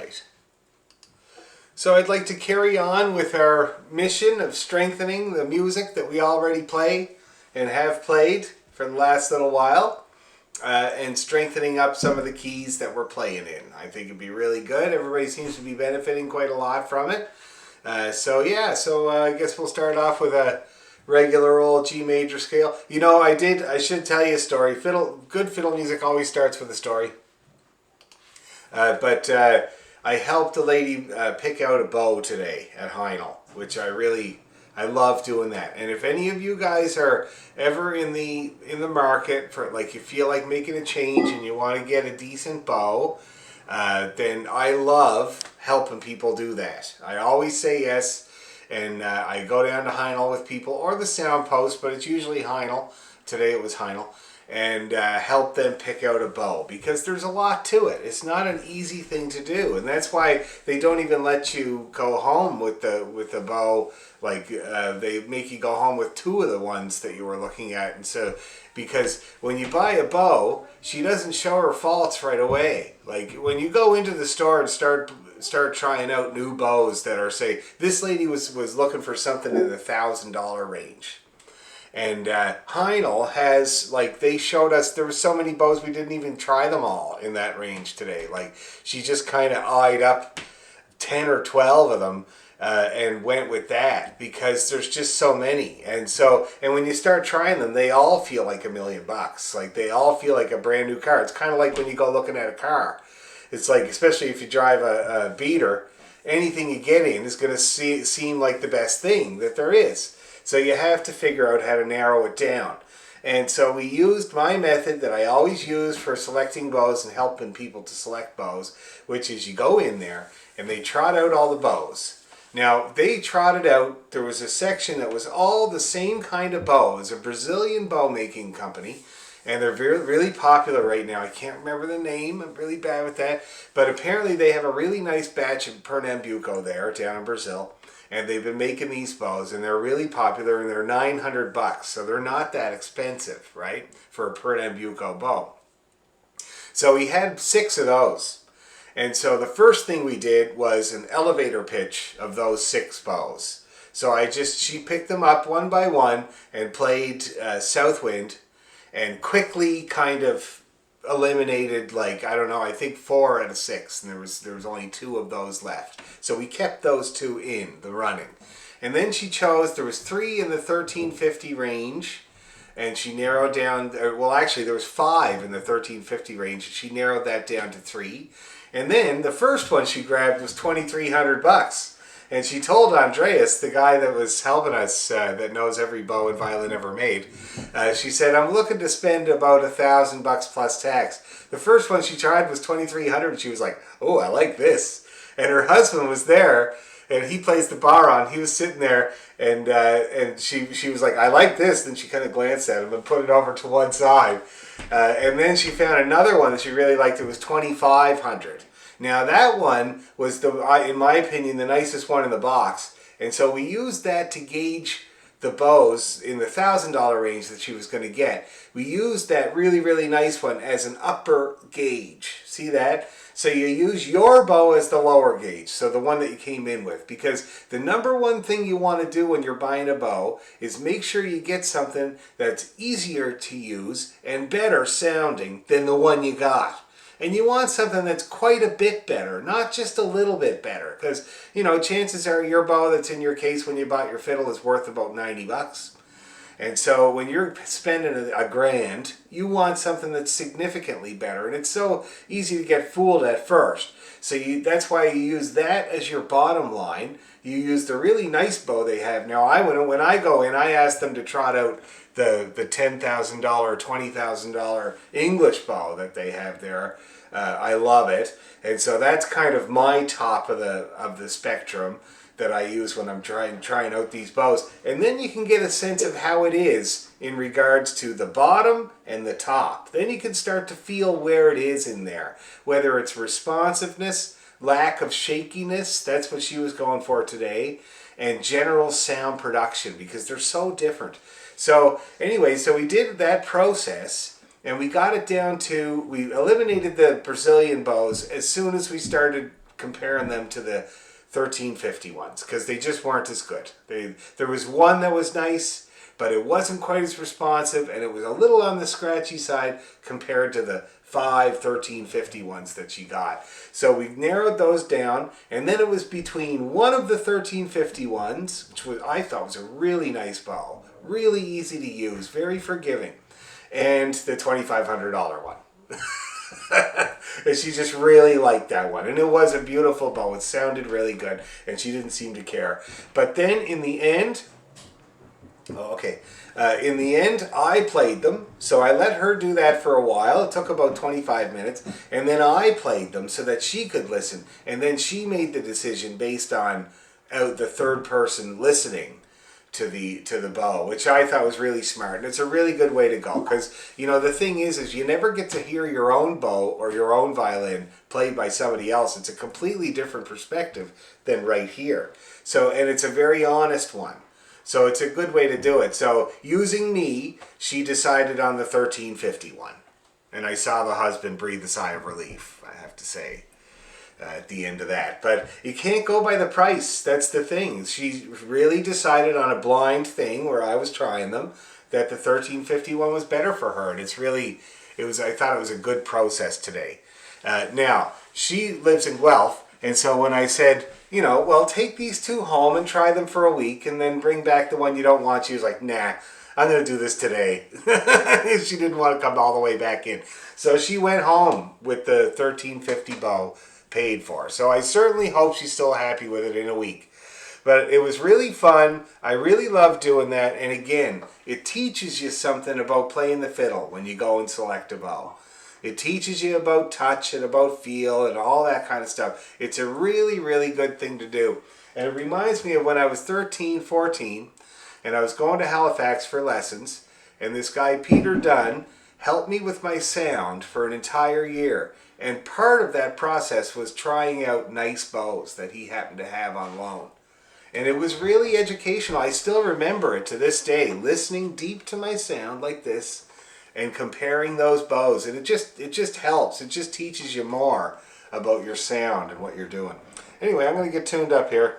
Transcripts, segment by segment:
right. So I'd like to carry on with our mission of strengthening the music that we already play and have played for the last little while, and strengthening up some of the keys that we're playing in. I think it'd be really good. Everybody seems to be benefiting quite a lot from it. So I guess we'll start off with a regular old G major scale. You know, I should tell you a story. Good fiddle music always starts with a story. But I helped a lady pick out a bow today at Heinel, which I love doing that. And if any of you guys are ever in the market for, like, you feel like making a change and you want to get a decent bow, then I love helping people do that. I always say yes, and I go down to Heinel with people, or the Sound Post, but it's usually Heinel. Today it was Heinel. And help them pick out a bow, because there's a lot to it. It's not an easy thing to do, and that's why they don't even let you go home with the bow. Like they make you go home with two of the ones that you were looking at, and so because when you buy a bow, she doesn't show her faults right away. Like when you go into the store and start trying out new bows that are, say, this lady was looking for something in the $1,000 range. And Heinel has, like, they showed us, there were so many bows we didn't even try them all in that range today. Like, she just kind of eyed up 10 or 12 of them and went with that, because there's just so many. And when you start trying them, they all feel like $1 million. Like, they all feel like a brand new car. It's kind of like when you go looking at a car. It's like, especially if you drive a beater, anything you get in is going to seem like the best thing that there is. So you have to figure out how to narrow it down. And so we used my method that I always use for selecting bows and helping people to select bows, which is you go in there and they trot out all the bows. Now, they trotted out, there was a section that was all the same kind of bow. It's a Brazilian bow making company, and they're really popular right now. I can't remember the name, I'm really bad with that, but apparently they have a really nice batch of Pernambuco there down in Brazil. And they've been making these bows, and they're really popular, and they're $900, so they're not that expensive, right, for a Pernambuco bow. So we had 6 of those, and so the first thing we did was an elevator pitch of those 6 bows. So she picked them up one by one and played Southwind, and quickly kind of eliminated, like, I don't know, I think 4 out of 6, and there was only 2 of those left. So we kept those 2 in the running. And then she chose, there was 3 in the 1350 range, and she narrowed down, well, actually there was 5 in the 1350 range, and she narrowed that down to 3. And then the first one she grabbed was $2,300. And she told Andreas, the guy that was helping us, that knows every bow and violin ever made, she said, I'm looking to spend about $1,000 plus tax. The first one she tried was $2,300, and she was like, oh, I like this. And her husband was there, and he plays the baron. He was sitting there, and she was like, I like this. Then she kind of glanced at him and put it over to one side. And then she found another one that she really liked. It was $2,500. Now that one was, in my opinion, the nicest one in the box. And so we used that to gauge the bows in the $1,000 range that she was going to get. We used that really, really nice one as an upper gauge. See that? So you use your bow as the lower gauge, so the one that you came in with. Because the number one thing you want to do when you're buying a bow is make sure you get something that's easier to use and better sounding than the one you got. And you want something that's quite a bit better, not just a little bit better. Because, you know, chances are your bow that's in your case when you bought your fiddle is worth about $90. And so when you're spending $1,000, you want something that's significantly better. And it's so easy to get fooled at first. So that's why you use that as your bottom line. You use the really nice bow they have. Now, when I go in, I ask them to trot out the $10,000, $20,000 English bow that they have there. I love it, and so that's kind of my top of the spectrum that I use when I'm trying out these bows. And then you can get a sense of how it is in regards to the bottom and the top. Then you can start to feel where it is in there, whether it's responsiveness, lack of shakiness, that's what she was going for today, and general sound production, because they're so different. So anyway, so we did that process, and we got it down to, we eliminated the Brazilian bows as soon as we started comparing them to the 1350 ones because they just weren't as good. There was one that was nice, but it wasn't quite as responsive, and it was a little on the scratchy side compared to the 1350 ones that she got. So we narrowed those down, and then it was between one of the 1350 ones, I thought was a really nice bow, really easy to use, very forgiving, and the $2,500 one. And she just really liked that one, and it was a beautiful bow. It sounded really good, and she didn't seem to care. But then in the end, in the end, I played them, so I let her do that for a while. It took about 25 minutes, and then I played them so that she could listen, and then she made the decision based on the third person listening to the bow, which I thought was really smart, and it's a really good way to go, because the thing is you never get to hear your own bow or your own violin played by somebody else. It's a completely different perspective than right here. So, and it's a very honest one. So it's a good way to do it. So using me, she decided on the 1351. And I saw the husband breathe a sigh of relief, I have to say, at the end of that. But you can't go by the price. That's the thing. She really decided on a blind thing where I was trying them that the 1351 was better for her. And I thought it was a good process today. Now, she lives in Guelph. And so when I said, well, take these two home and try them for a week and then bring back the one you don't want, she was like, nah, I'm going to do this today. She didn't want to come all the way back in. So she went home with the 1350 bow paid for. So I certainly hope she's still happy with it in a week. But it was really fun. I really love doing that. And again, it teaches you something about playing the fiddle when you go and select a bow. It teaches you about touch and about feel and all that kind of stuff. It's a really, really good thing to do. And it reminds me of when I was 13, 14, and I was going to Halifax for lessons, and this guy, Peter Dunn, helped me with my sound for an entire year. And part of that process was trying out nice bows that he happened to have on loan. And it was really educational. I still remember it to this day, listening deep to my sound like this, and comparing those bows, and it just helps. It just teaches you more about your sound and what you're doing. Anyway, I'm going to get tuned up here.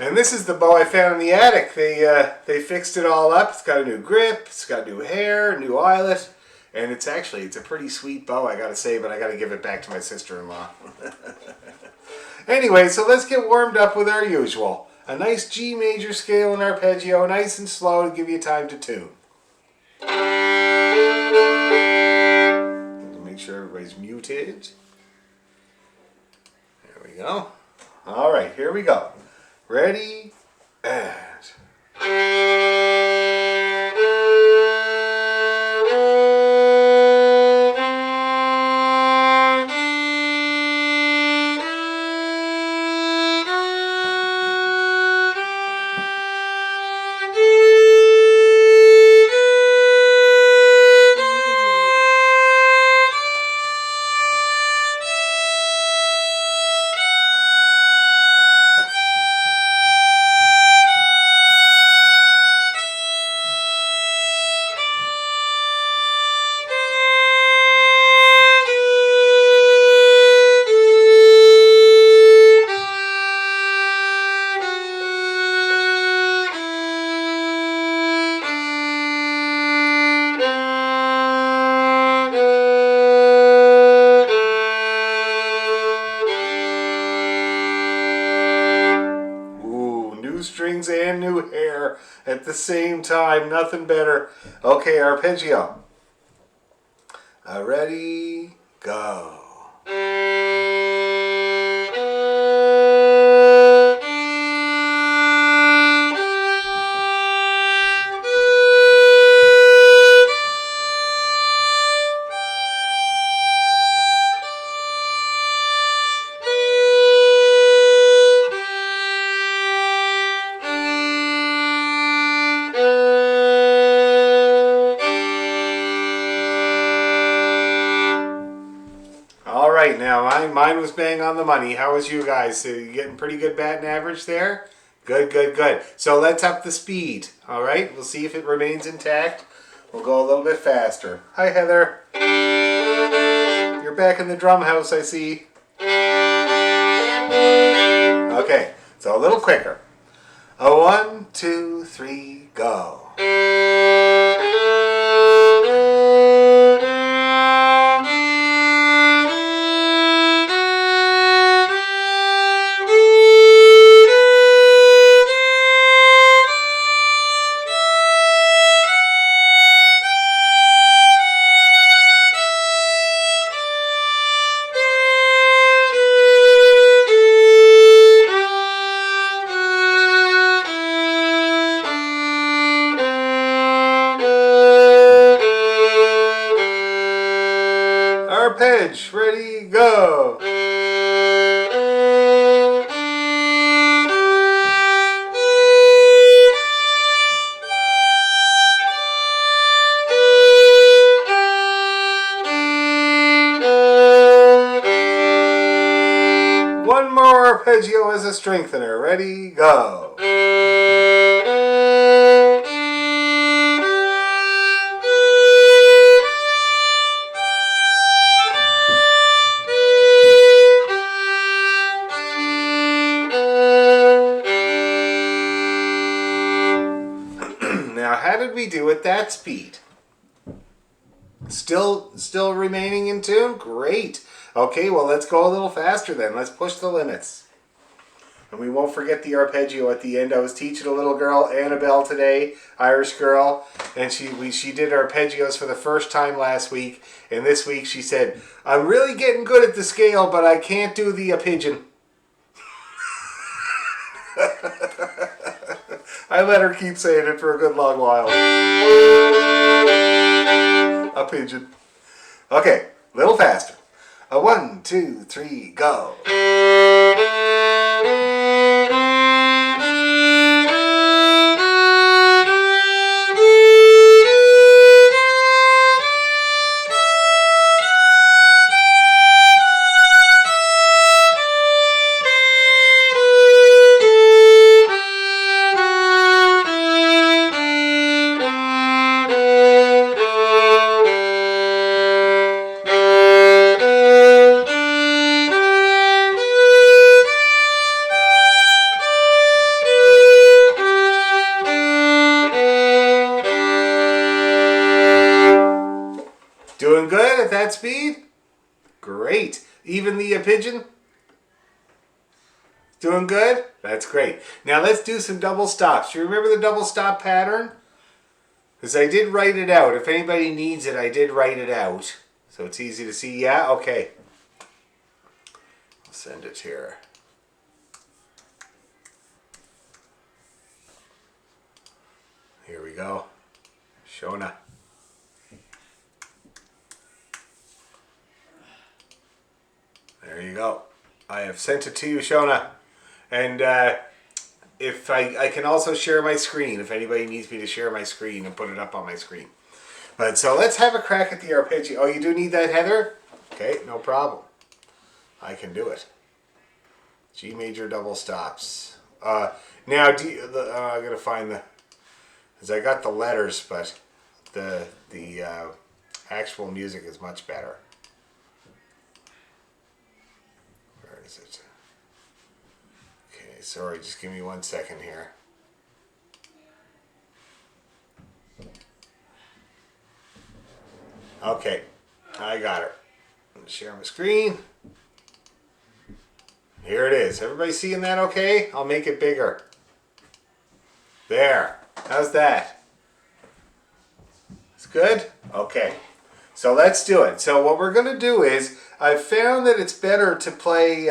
And this is the bow I found in the attic. They fixed it all up. It's got a new grip, it's got new hair, new eyelet, and it's a pretty sweet bow, I gotta say, but I gotta give it back to my sister-in-law. Anyway, so let's get warmed up with our usual. A nice G major scale in arpeggio, nice and slow to give you time to tune. Make sure everybody's muted. There we go. All right, here we go. Ready, and... strings and new hair at the same time. Nothing better. Okay, arpeggio. Ready, go. right. Now, mine was bang on the money. How was you guys? So you getting pretty good batting average there? Good, good, good. So let's up the speed. All right. We'll see if it remains intact. We'll go a little bit faster. Hi, Heather. You're back in the drum house, I see. Okay. So a little quicker. A 1, 2, 3, go. Arpeggios, ready, go. One more arpeggio as a strengthener. Ready, go. Now, how did we do at that speed? Still remaining in tune? Great. Okay, well, let's go a little faster then. Let's push the limits. And we won't forget the arpeggio at the end. I was teaching a little girl, Annabelle, today, Irish girl, and she did arpeggios for the first time last week. And this week she said, I'm really getting good at the scale, but I can't do the pigeon. I let her keep saying it for a good long while. A pigeon. Okay, a little faster. A 1, 2, 3, go. Doing good at that speed? Great. Even the pigeon? Doing good? That's great. Now let's do some double stops. Do you remember the double stop pattern? Because I did write it out. If anybody needs it, I did write it out. So it's easy to see. Yeah? Okay. I'll send it here. Here we go. Shona. There you go. I have sent it to you, Shona. And if I can also share my screen, if anybody needs me to share my screen and put it up on my screen. But so let's have a crack at the arpeggio. Oh, you do need that, Heather? Okay, no problem. I can do it. G major double stops. Now, I'm going to find the... Because I got the letters, but the actual music is much better. Where is it? Okay, sorry, just give me 1 second here. Okay, I got her. I'm going to share my screen. Here it is. Everybody seeing that okay? I'll make it bigger. There. How's that? It's good? Okay. So let's do it. So what we're going to do is, I've found that it's better to play,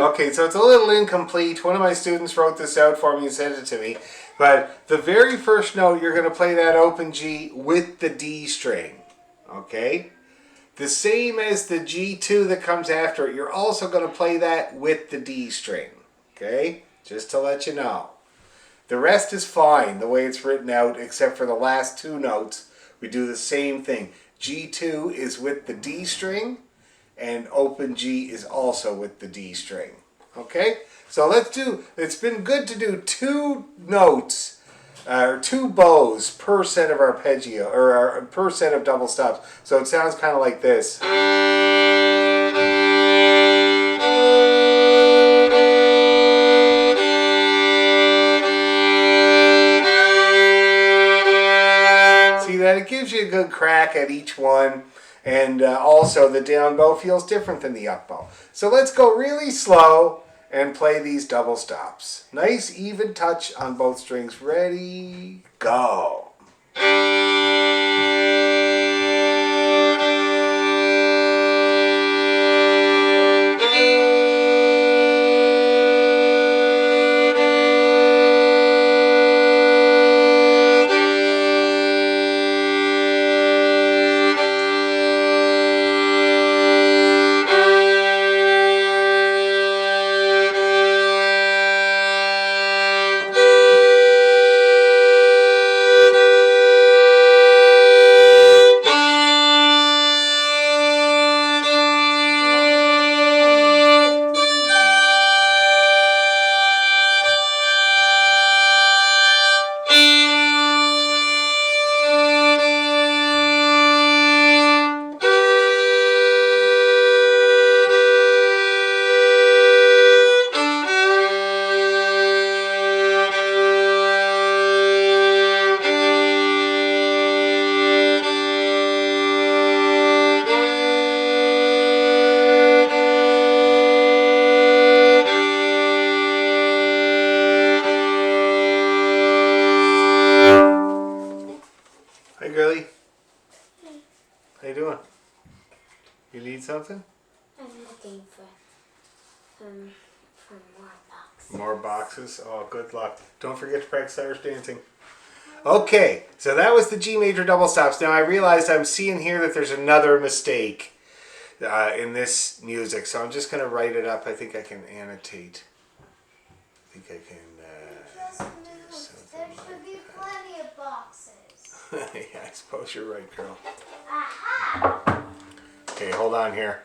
Okay, so it's a little incomplete. One of my students wrote this out for me and sent it to me. But the very first note, you're going to play that open G with the D string. Okay? the same as the G2 that comes after it, you're also going to play that with the D string. Okay? Just to let you know. The rest is fine the way it's written out, except for the last two notes. We do the same thing. G2 is with the D string, and open G is also with the D string. Okay? So let's do, it's been good to do two notes, or two bows per set of arpeggio, or per set of double stops. So it sounds kind of like this. See that? It gives you a good crack at each one. And also the down bow feels different than the up bow. So let's go really slow and play these double stops. Nice even touch on both strings. Ready, go. Hi, girlie. How you doing? You need something? I'm looking for more boxes. More boxes? Oh, good luck. Don't forget to practice Irish dancing. Okay, so that was the G major double stops. Now I realized I'm seeing here that there's another mistake in this music, so I'm just going to write it up. I think I can annotate. I think I can... Just move. There should be plenty of boxes. Yeah, I suppose you're right, girl. Aha! Okay, hold on here.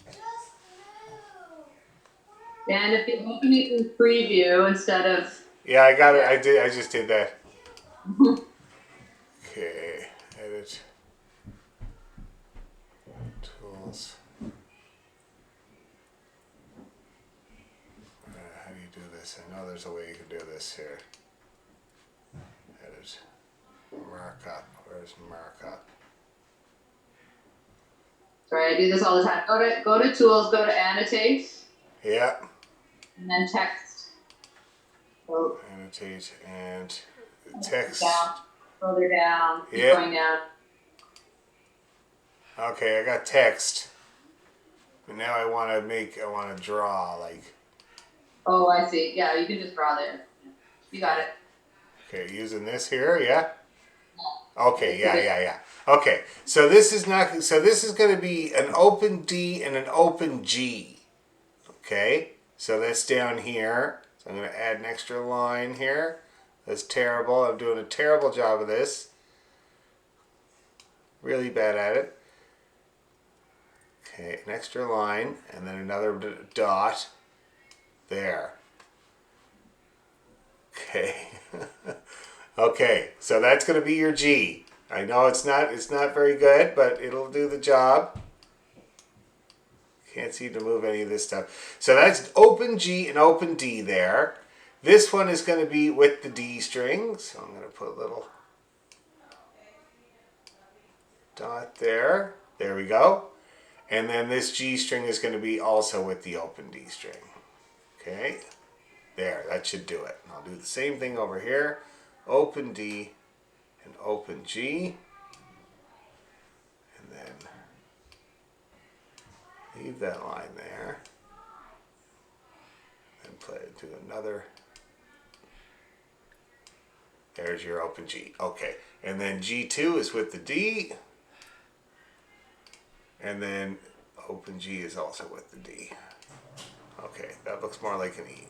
Just move. And if you open it in preview instead of... Yeah, I got it. I just did that. Okay, edit. Tools. How do you do this? I know there's a way you can do this here. Edit. Markup. Where's markup? Sorry, I do this all the time. Go to tools, go to annotate, Yeah. and then text. Oh, Annotate and text. down, further down, keep Yeah. going down. Okay, I got text. But now I want to draw like. Oh, I see. Yeah, you can just draw there. You got it. Okay, using this here, yeah. Okay, yeah. Okay, so this is not. So this is going to be an open D and an open G. Okay, so that's down here. So I'm going to add an extra line here. That's terrible. I'm doing a terrible job of this. Really bad at it. Okay, an extra line and then another dot there. Okay. Okay, so that's going to be your G. I know it's not very good, but it'll do the job. Can't seem to move any of this stuff. So that's open G and open D there. This one is going to be with the D string. So I'm going to put a little dot there. There we go. And then this G string is going to be also with the open D string. Okay. There, that should do it. And I'll do the same thing over here. Open D and open G. And then leave that line there. And do another. There's your open G. Okay. And then G2 is with the D. And then open G is also with the D. Okay, that looks more like an E.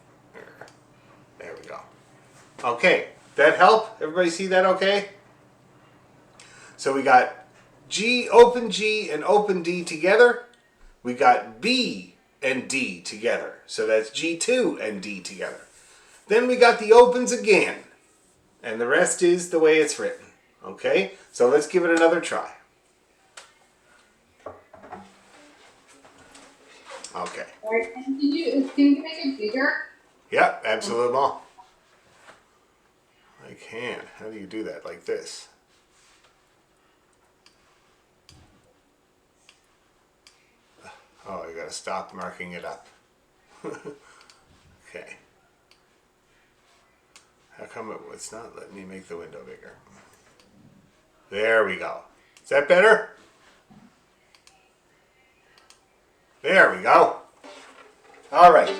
There we go. Okay, that help? Everybody see that okay? So we got G, open G, and open D together. We got B and D together. So that's G2 and D together. Then we got the opens again. And the rest is the way it's written. Okay? So let's give it another try. Okay. All right, and can you make it bigger? Yep, absolutely. I can. How do you do that? Like this. Oh, I gotta stop marking it up. Okay. How come it's not letting me make the window bigger? There we go. Is that better? There we go. All right.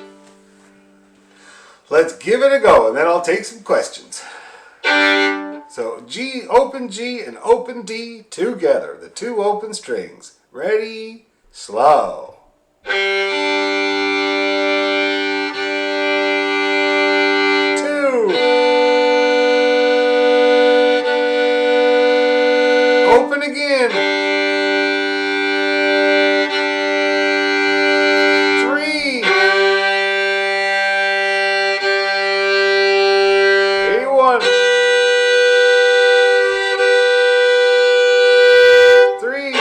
Let's give it a go, and then I'll take some questions. So G, open G, and open D together. The two open strings. Ready, slow. Open again. 3. A1. 3.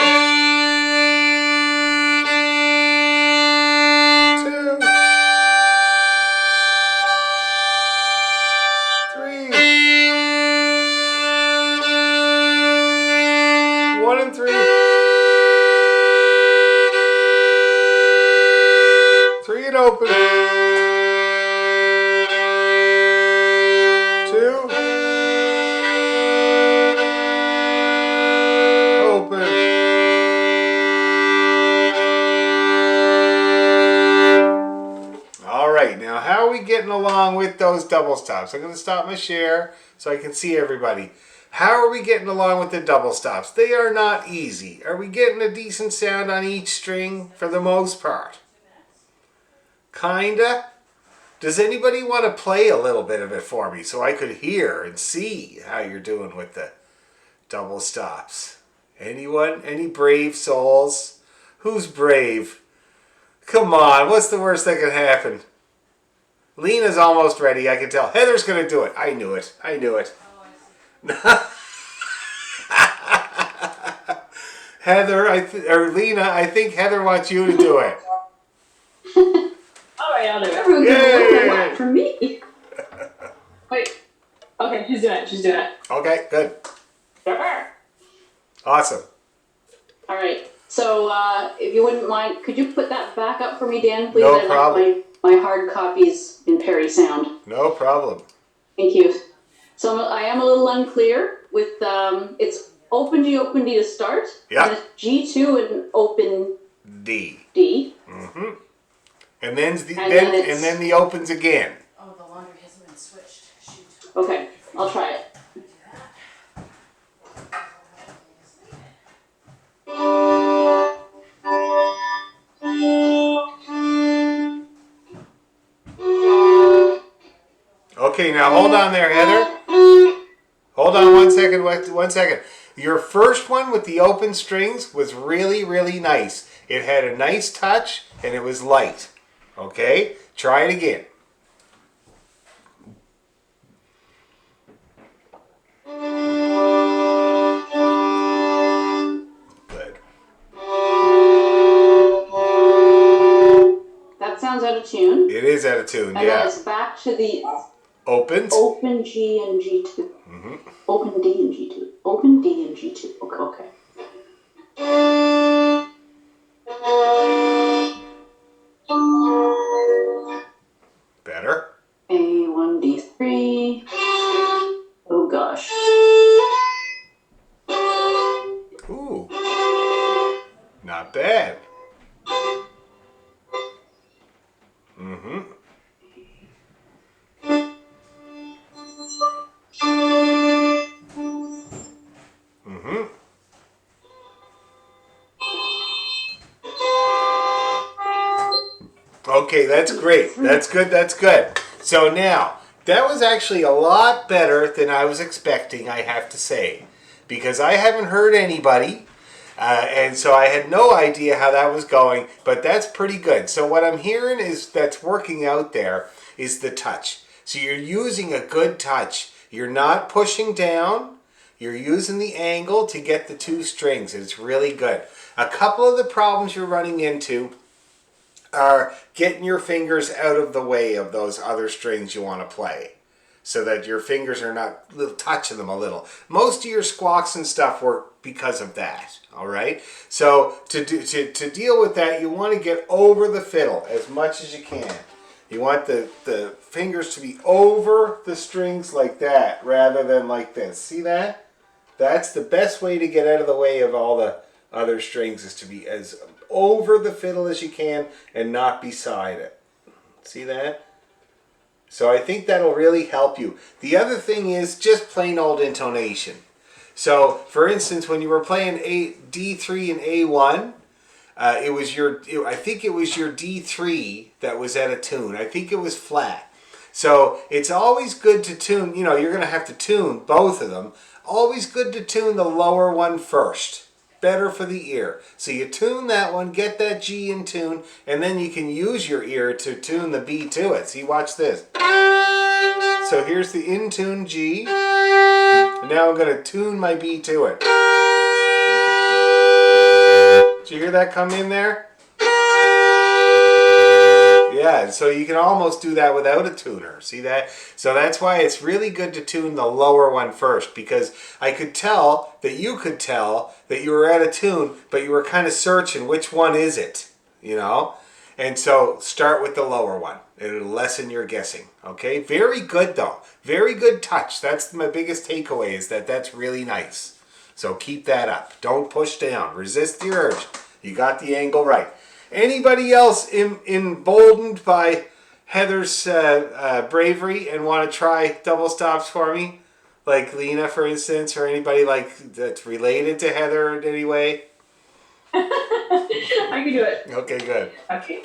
2. 3. 1 and 3. 3 and open. 2. Open. All right, now how are we getting along with those double stops? I'm going to stop my share so I can see everybody. How are we getting along with the double stops? They are not easy. Are we getting a decent sound on each string for the most part? Kinda. Does anybody want to play a little bit of it for me so I could hear and see how you're doing with the double stops? Anyone? Any brave souls? Who's brave? Come on, what's the worst that can happen? Lena's almost ready, I can tell. Heather's going to do it. I knew it. I knew it. Heather, or Lena, I think Heather wants you to do it. All right, I'll do it. Everyone's gonna look at what for me. Wait. Okay, she's doing it. She's doing it. Okay, good. Awesome. All right. So, if you wouldn't mind, could you put that back up for me, Dan, please? No I problem. like my hard copies in Perry sound. No problem. Thank you. So I am a little unclear with it's open G to start. Yeah. And it's G2 and open D. D. Mm-hmm. And then And then the opens again. Oh, the laundry hasn't been switched. Shoot. Okay, I'll try it. Okay, now hold on there, Heather. Hold on 1 second. 1 second. Your first one with the open strings was really, really nice. It had a nice touch and it was light. Okay? Try it again. Good. That sounds out of tune. It is out of tune, And then yeah. it's back to the Opens. open G and G2. Mm-hmm. Open D and G2. Open D and G2. Okay. Better. A1, D3. Oh gosh. Ooh. Not bad. Mm-hmm. Okay, that's great. That's good. That's good. So now, that was actually a lot better than I was expecting, I have to say. Because I haven't heard anybody, and so I had no idea how that was going, but that's pretty good. So what I'm hearing is that's working out there is the touch. So you're using a good touch. You're not pushing down. You're using the angle to get the two strings. It's really good. A couple of the problems you're running into are getting your fingers out of the way of those other strings you want to play, so that your fingers are not touching them a little. Most of your squawks and stuff work because of that, all right? So to deal with that, you want to get over the fiddle as much as you can. You want the fingers to be over the strings like that rather than like this. See that? That's the best way to get out of the way of all the other strings, is to be as over the fiddle as you can and not beside it. See that? So I think that'll really help you. The other thing is just plain old intonation. So, for instance, when you were playing D3 and A1, I think it was your D3 that was at a tune. I think it was flat. So it's always good to tune, you're going to have to tune both of them. Always good to tune the lower one first. Better for the ear. So you tune that one, get that G in tune, and then you can use your ear to tune the B to it. See, watch this. So here's the in tune G, and now I'm going to tune my B to it. Did you hear that come in there? Yeah, so you can almost do that without a tuner. See that? So that's why it's really good to tune the lower one first, because I could tell that you could tell that you were at a tune, but you were kind of searching which one is it, And so start with the lower one. It'll lessen your guessing, okay? Very good though. Very good touch. That's my biggest takeaway, is that that's really nice. So keep that up. Don't push down. Resist the urge. You got the angle right. Anybody else emboldened by Heather's bravery and want to try double stops for me? Like Lena, for instance, or anybody like that's related to Heather in any way? I can do it. Okay, good. Okay.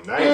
Nice.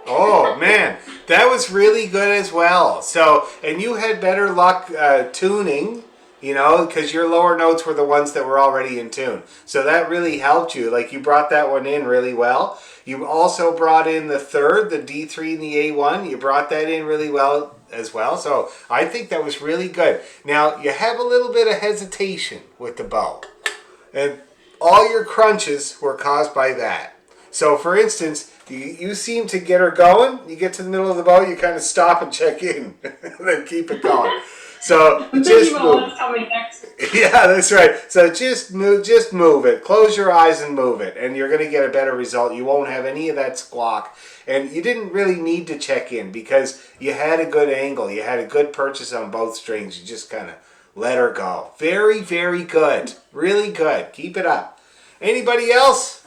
Oh man, that was really good as well. So, and you had better luck tuning, because your lower notes were the ones that were already in tune. So that really helped you. Like, you brought that one in really well. You also brought in the third, the D3 and the A1. You brought that in really well as well. So I think that was really good. Now, you have a little bit of hesitation with the bow. And all your crunches were caused by that. So, for instance, you seem to get her going. You get to the middle of the bow, you kind of stop and check in, and then keep it going. So just move. What's coming next. Yeah, that's right. So just move it. Close your eyes and move it, and you're going to get a better result. You won't have any of that squawk, and you didn't really need to check in because you had a good angle. You had a good purchase on both strings. You just kind of let her go. Very, very good. Really good. Keep it up. Anybody else?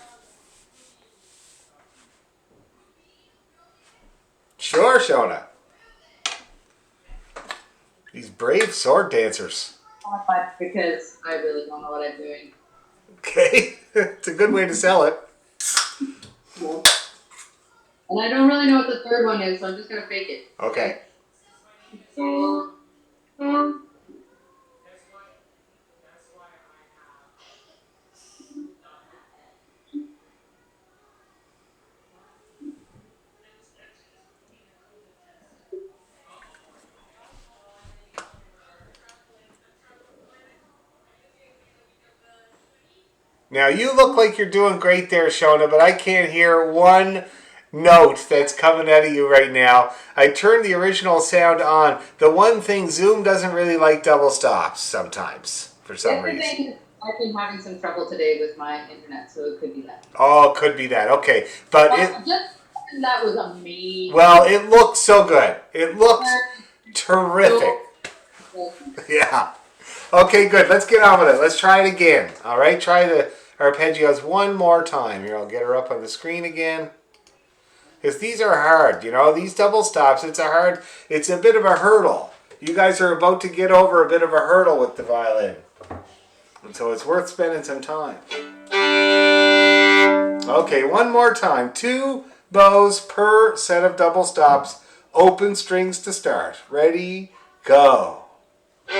Sure, Shona. These brave sword dancers. Because I really don't know what I'm doing. Okay. It's a good way to sell it. And I don't really know what the third one is, so I'm just gonna fake it. Okay. Now, you look like you're doing great there, Shona, but I can't hear one note that's coming out of you right now. I turned the original sound on. The one thing, Zoom doesn't really like double stops sometimes for some reason. I've been having some trouble today with my internet, so it could be that. Oh, it could be that. Okay, but that was amazing. Well, it looked so good. It looked terrific. Yeah. Okay, good. Let's get on with it. Let's try it again. All right, try the arpeggios one more time. Here, I'll get her up on the screen again. Because these are hard, these double stops, it's a bit of a hurdle. You guys are about to get over a bit of a hurdle with the violin. And so it's worth spending some time. Okay, one more time. 2 bows per set of double stops. Open strings to start. Ready, go. 2.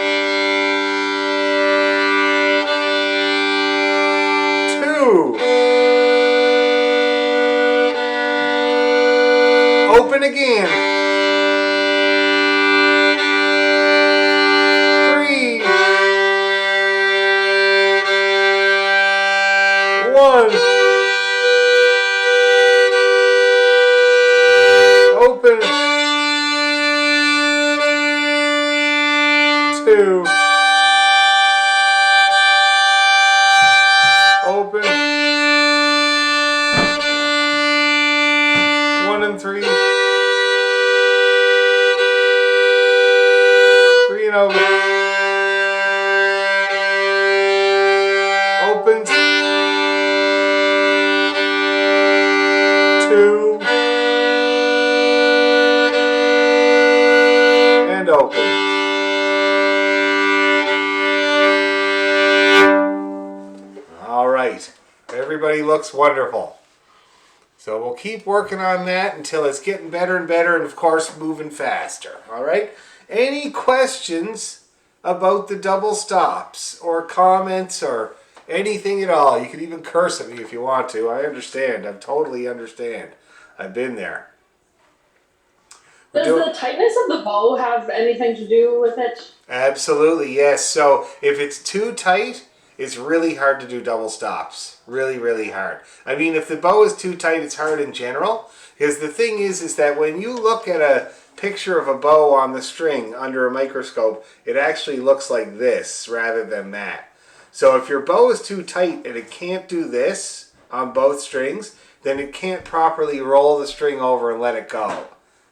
Open again. 3. 1. Open. 2. Open. 1 and 3. 3 and open. Opens. 2. And opens. All right. Everybody looks wonderful. So we'll keep working on that until it's getting better and better, and of course moving faster. All right? Any questions about the double stops or comments or anything at all? You can even curse at me if you want to. I understand. I totally understand. I've been there. Does the tightness of the bow have anything to do with it? Absolutely, yes. So if it's too tight, it's really hard to do double stops. Really, really hard. I mean, if the bow is too tight, it's hard in general. Because the thing is that when you look at a picture of a bow on the string under a microscope, it actually looks like this rather than that. So if your bow is too tight and it can't do this on both strings, then it can't properly roll the string over and let it go.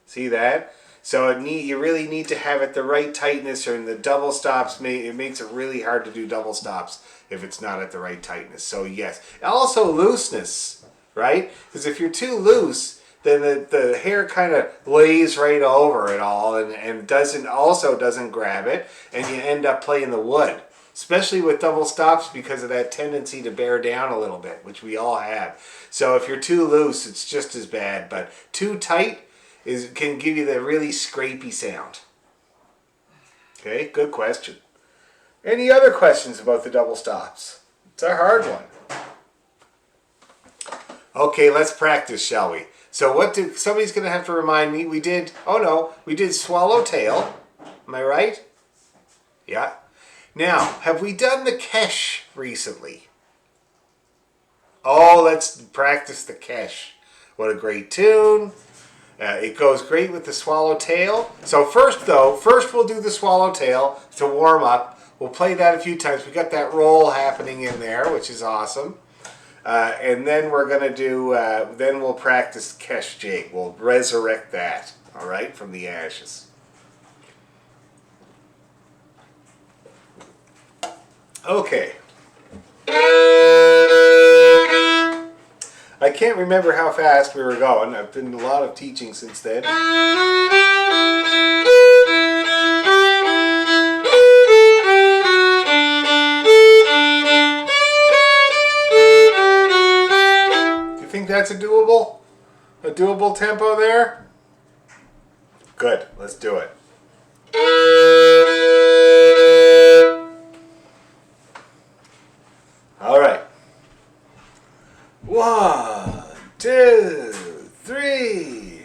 See that? So you really need to have it the right tightness, or in the double stops, it makes it really hard to do double stops if it's not at the right tightness. So yes. Also looseness, right? Because if you're too loose, then the hair kind of lays right over it all and doesn't grab it, and you end up playing the wood. Especially with double stops because of that tendency to bear down a little bit, which we all have. So if you're too loose, it's just as bad. But too tight can give you the really scrapey sound. Okay, good question. Any other questions about the double stops? It's a hard one. Okay, let's practice, shall we? So somebody's going to have to remind me. We did swallowtail. Am I right? Yeah. Now, have we done the kesh recently? Oh, let's practice the kesh. What a great tune. It goes great with the swallowtail. So first we'll do the swallowtail to warm up. We'll play that a few times. We got that roll happening in there, which is awesome. And then we're going to do, then we'll practice kesh jig. We'll resurrect that, all right, from the ashes. Okay. I can't remember how fast we were going. I've been a lot of teaching since then. Do you think that's a doable tempo there? Good. Let's do it. All right. 1, 2, 3.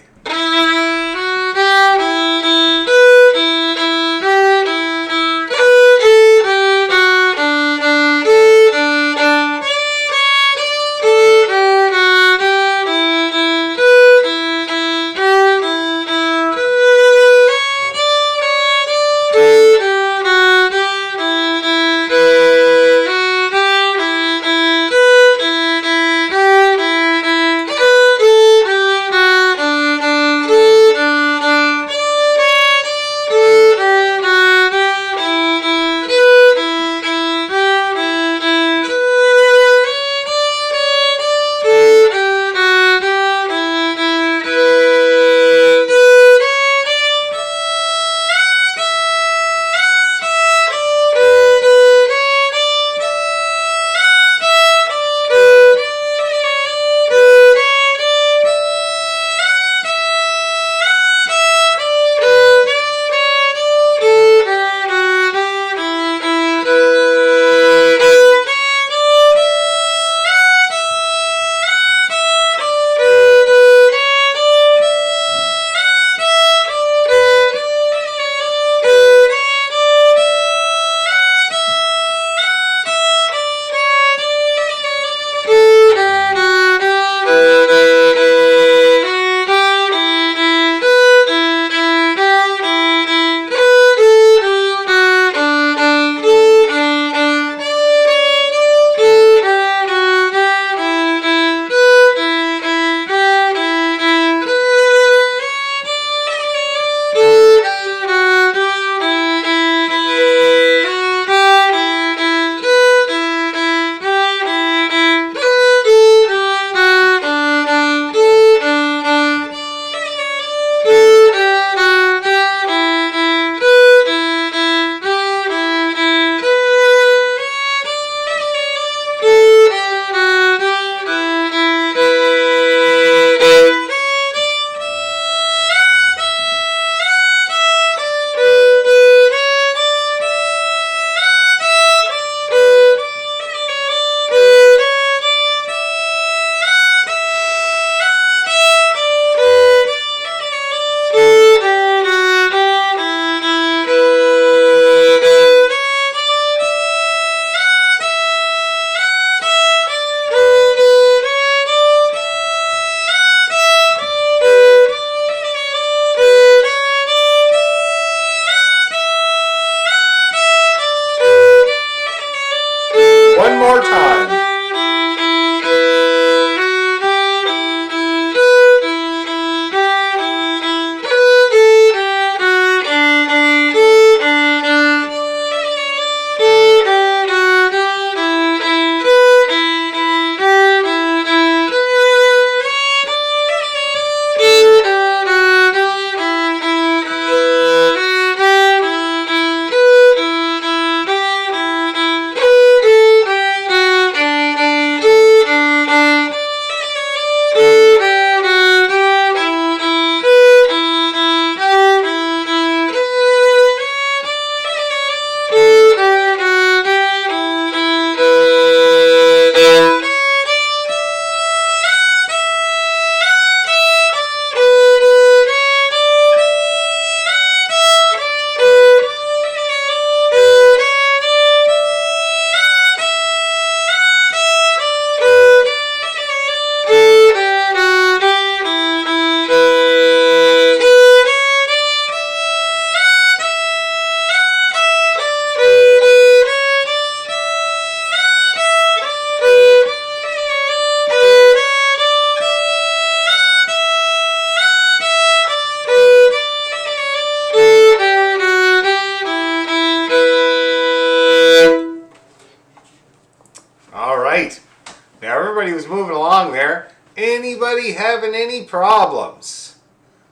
Anybody having any problems?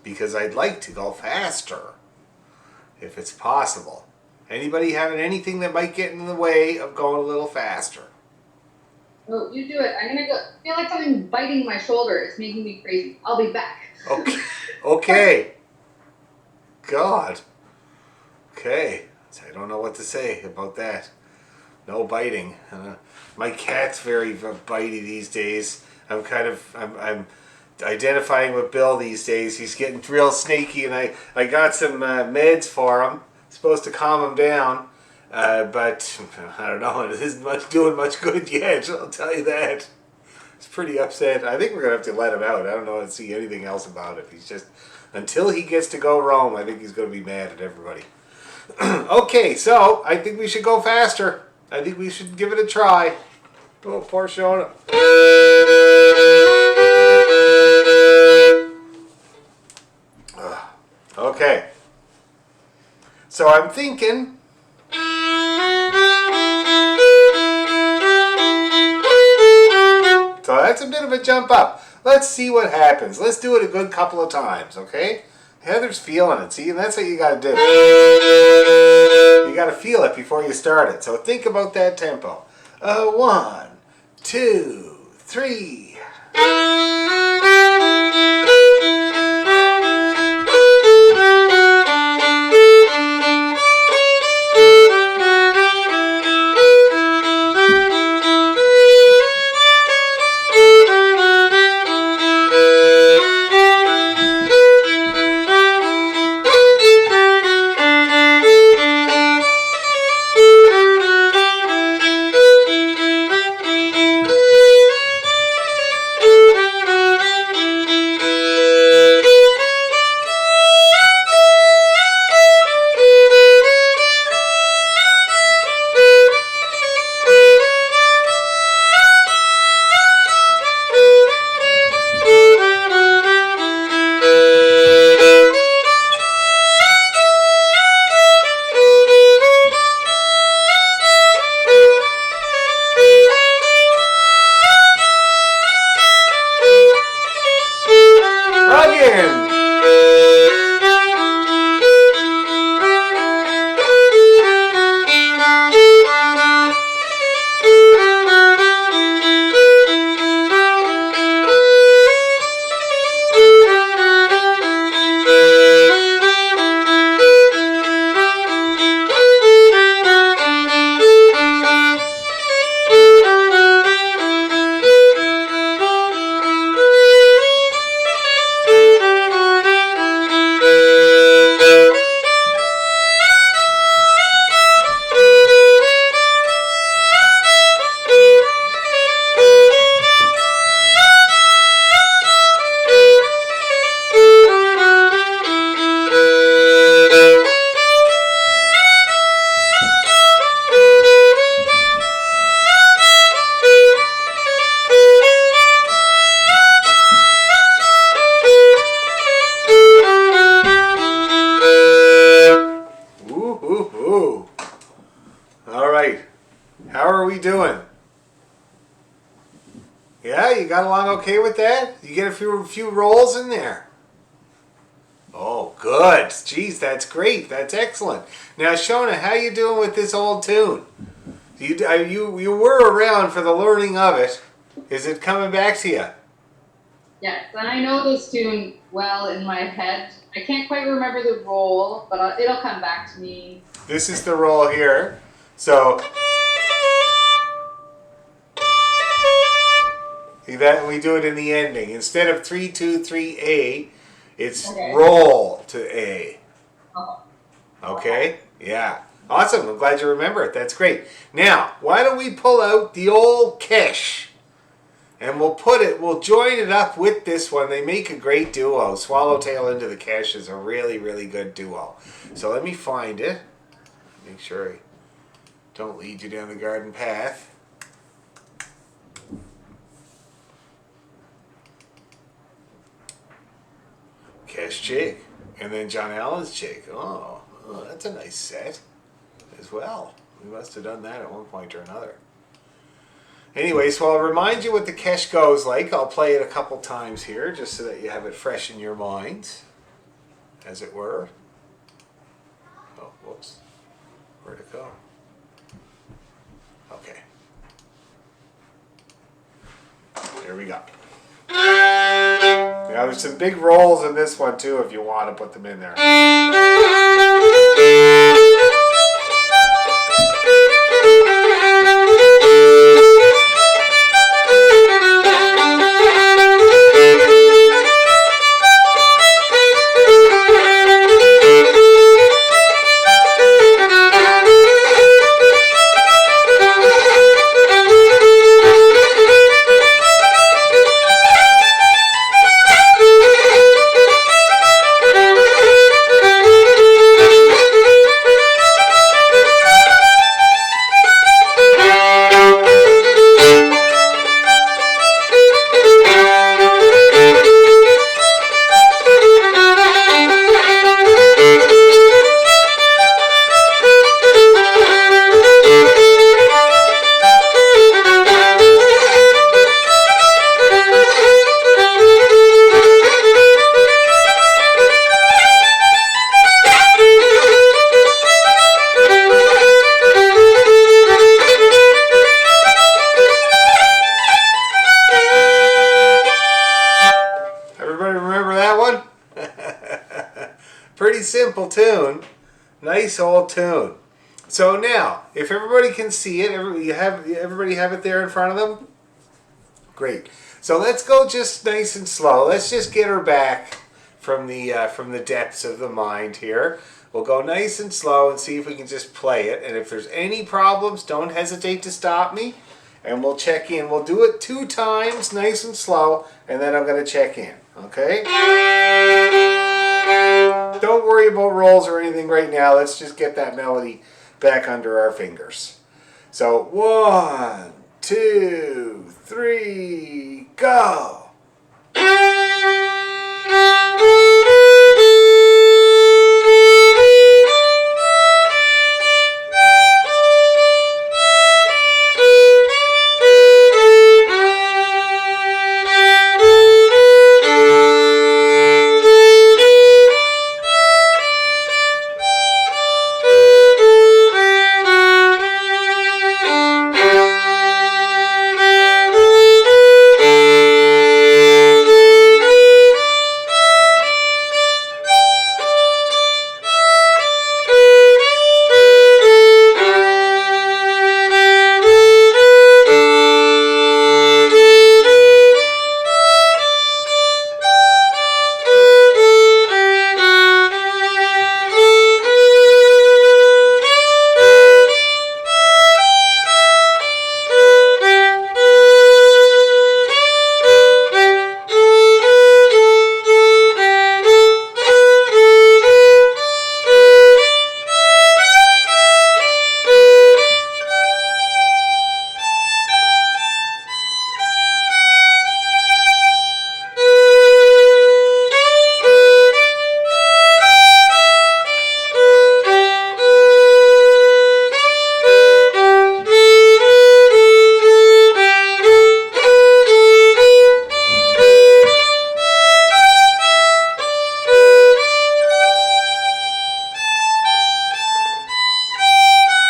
Because I'd like to go faster, if it's possible. Anybody having anything that might get in the way of going a little faster? Oh, you do it. I'm gonna go. I feel like something biting my shoulder. It's making me crazy. I'll be back. Okay. Okay. God. Okay. I don't know what to say about that. No biting. My cat's very bitey these days. I'm identifying with Bill these days. He's getting real snaky, and I got some meds for him. Supposed to calm him down, but I don't know. It isn't doing much good yet. I'll tell you that. He's pretty upset. I think we're gonna have to let him out. I don't know to see anything else about it. He's just until he gets to go roam. I think he's gonna be mad at everybody. Okay, so I think we should go faster. I think we should give it a try. Oh, poor Shona. Okay. So I'm thinking. So that's a bit of a jump up. Let's see what happens. Let's do it a good couple of times, okay? Heather's feeling it. See, and that's what you got to do. You got to feel it before you start it. So think about that tempo. 1, 2, 3. Doing? Yeah, you got along okay with that? You get a few rolls in there. Oh, good. Geez, that's great. That's excellent. Now, Shona, how you doing with this old tune? You were around for the learning of it. Is it coming back to you? Yes, and I know this tune well in my head. I can't quite remember the roll, but it'll come back to me. This is the roll here. So that we do it in the ending. Instead of 3, 2, 3, A, it's okay. Roll to A. Oh. Okay? Yeah. Awesome. I'm glad you remember it. That's great. Now, why don't we pull out the old Kesh? And we'll join it up with this one. They make a great duo. Swallowtail into the Kesh is a really, really good duo. So let me find it. Make sure I don't lead you down the garden path. Kesh Jig. And then John Allen's Jig. Oh, that's a nice set as well. We must have done that at one point or another. Anyway, so I'll remind you what the kesh goes like. I'll play it a couple times here just so that you have it fresh in your minds, as it were. Oh, whoops. Where'd it go? Okay. Here we go. Now there's some big rolls in this one too if you want to put them in there. Pretty simple tune. Nice old tune. So now, if everybody can see it, everybody have it there in front of them? Great. So let's go just nice and slow. Let's just get her back from the depths of the mind here. We'll go nice and slow and see if we can just play it. And if there's any problems, don't hesitate to stop me. And we'll check in. We'll do it 2 times, nice and slow, and then I'm going to check in. Okay? Don't worry about rolls or anything right now. Let's just get that melody back under our fingers. So 1, 2, 3, go!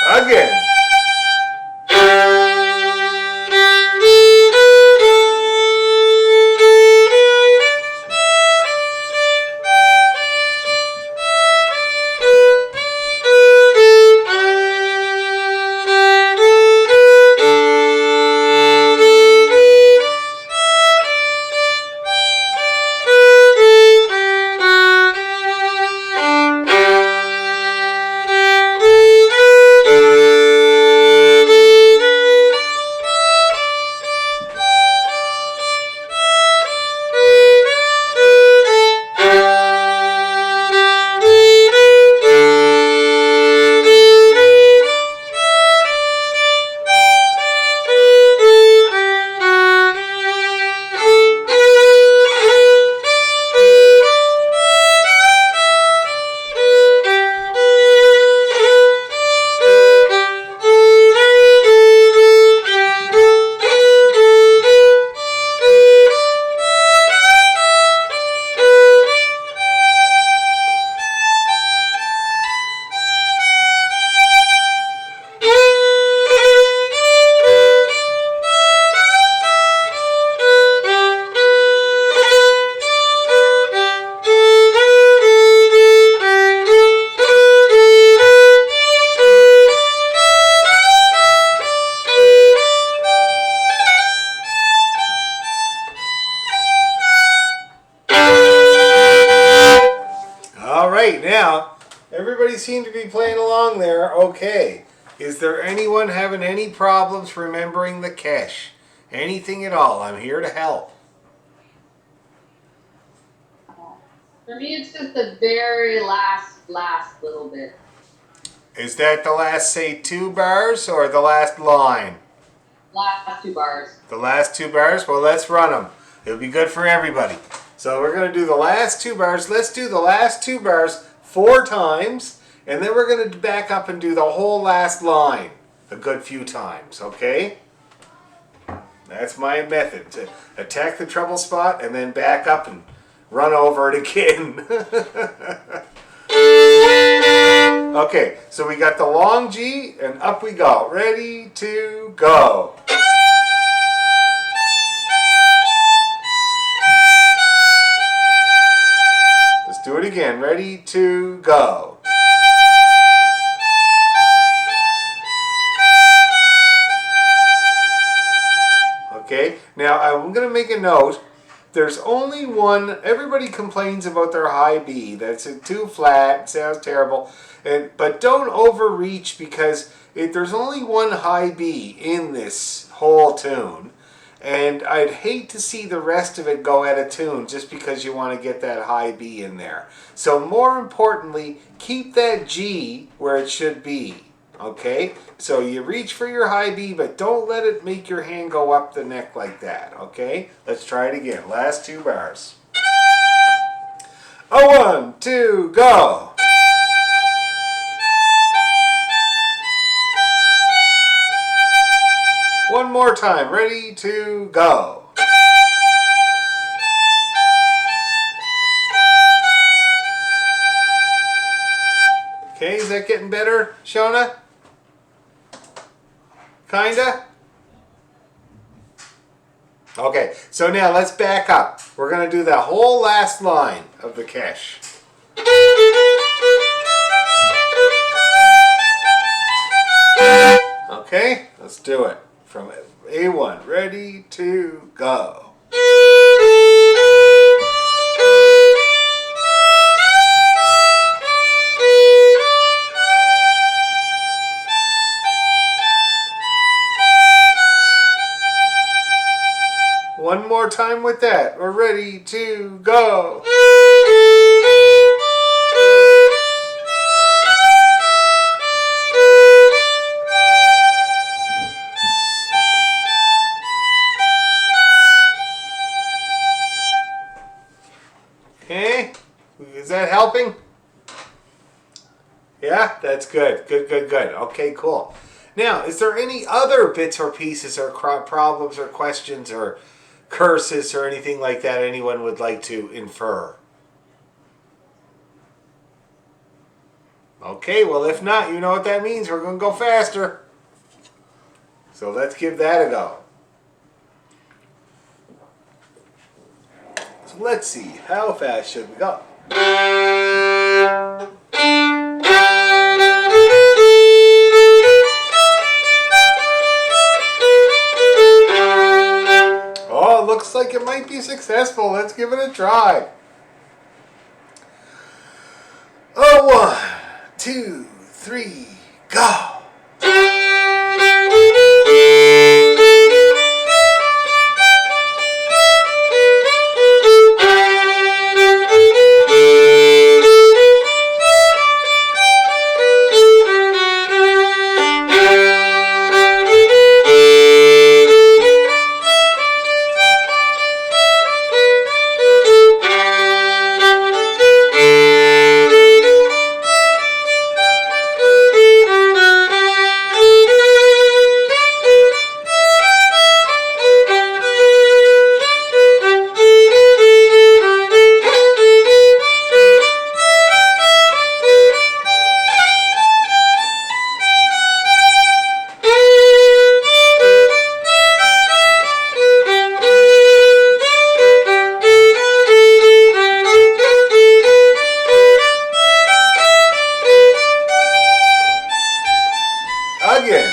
Again. seem to be playing along there. Okay. Is there anyone having any problems remembering the cash? Anything at all? I'm here to help. For me, it's just the very last little bit. Is that the last, say, 2 bars or the last line? Last 2 bars. The last 2 bars? Well, let's run them. It'll be good for everybody. So we're going to do the last 2 bars. Let's do the last 2 bars 4 times, and then we're going to back up and do the whole last line a good few times, okay? That's my method, to attack the treble spot and then back up and run over it again. Okay, so we got the long G, and up we go. Ready, to, go. Let's do it again. Ready, to, go. Okay, now I'm going to make a note. There's only one. Everybody complains about their high B. That's too flat. It sounds terrible. But don't overreach, because there's only one high B in this whole tune. And I'd hate to see the rest of it go out of tune just because you want to get that high B in there. So more importantly, keep that G where it should be. Okay? So you reach for your high B, but don't let it make your hand go up the neck like that. Okay? Let's try it again. Last 2 bars. A 1, 2, go. One more time. Ready, to, go. Okay, is that getting better, Shona? Kinda? Okay, so now let's back up. We're going to do the whole last line of the cash. Okay, let's do it. From A1, ready, to, go. One more time with that. We're ready to go. Okay, is that helping? Yeah, that's good. Good, good, good. Okay, cool. Now, is there any other bits or pieces or problems or questions or curses or anything like that anyone would like to infer? Okay, well, if not, you know what that means. We're going to go faster. So let's give that a go. So let's see, how fast should we go? Oh, looks like it might be successful. Let's give it a try. Oh, 1, 2, 3, go. Again.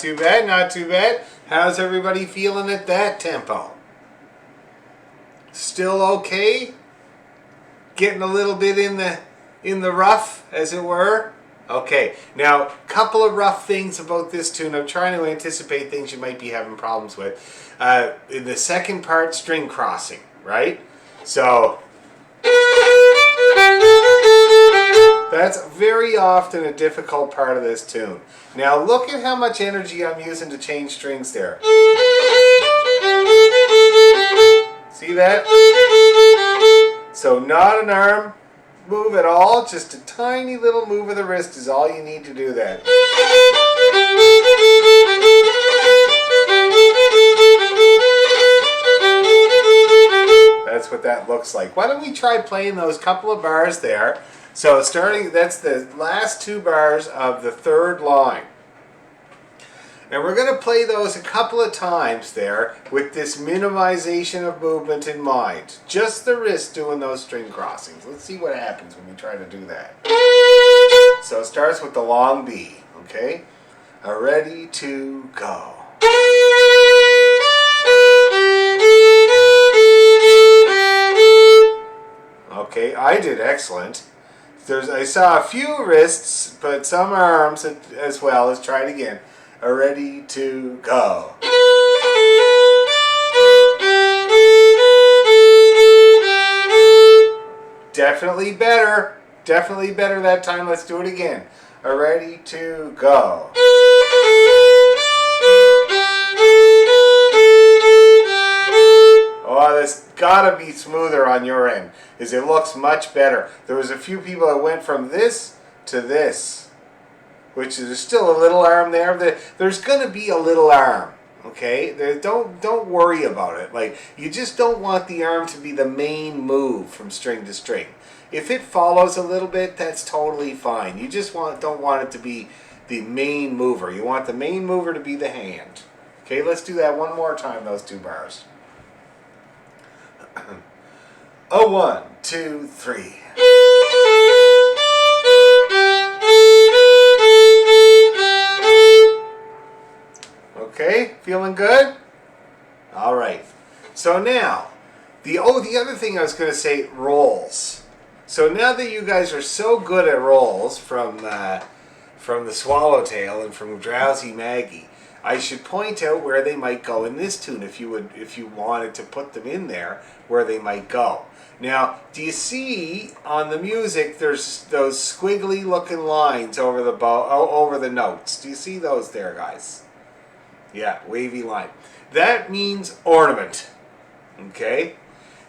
too bad, not too bad. How's everybody feeling at that tempo? Still okay? Getting a little bit in the rough, as it were? Okay, now, couple of rough things about this tune. I'm trying to anticipate things you might be having problems with. In the second part, string crossing, right? So, that's very often a difficult part of this tune. Now, look at how much energy I'm using to change strings there. See that? So, not an arm move at all, just a tiny little move of the wrist is all you need to do that. That's what that looks like. Why don't we try playing those couple of bars there? So starting, that's the last 2 bars of the 3rd line. And we're going to play those a couple of times there with this minimization of movement in mind. Just the wrist doing those string crossings. Let's see what happens when we try to do that. So it starts with the long B, okay? Ready to go. Okay, I did excellent. I saw a few wrists, but some arms as well. Let's try it again. Ready to go. Definitely better. Definitely better that time. Let's do it again. Ready to go. Oh, that's gotta be smoother on your end, because it looks much better. There was a few people that went from this to this, which is still a little arm there. There's gonna be a little arm, okay? Don't worry about it. Like, you just don't want the arm to be the main move from string to string. If it follows a little bit, that's totally fine. You just don't want it to be the main mover. You want the main mover to be the hand. Okay, let's do that one more time, those 2 bars. 1, 2, 3. Okay, feeling good? All right. So now, the other thing I was going to say, rolls. So now that you guys are so good at rolls from the Swallowtail and from Drowsy Maggie, I should point out where they might go in this tune if you wanted to put them in there, where they might go. Now, do you see on the music there's those squiggly looking lines over the notes? Do you see those there, guys? Yeah, wavy line. That means ornament. Okay?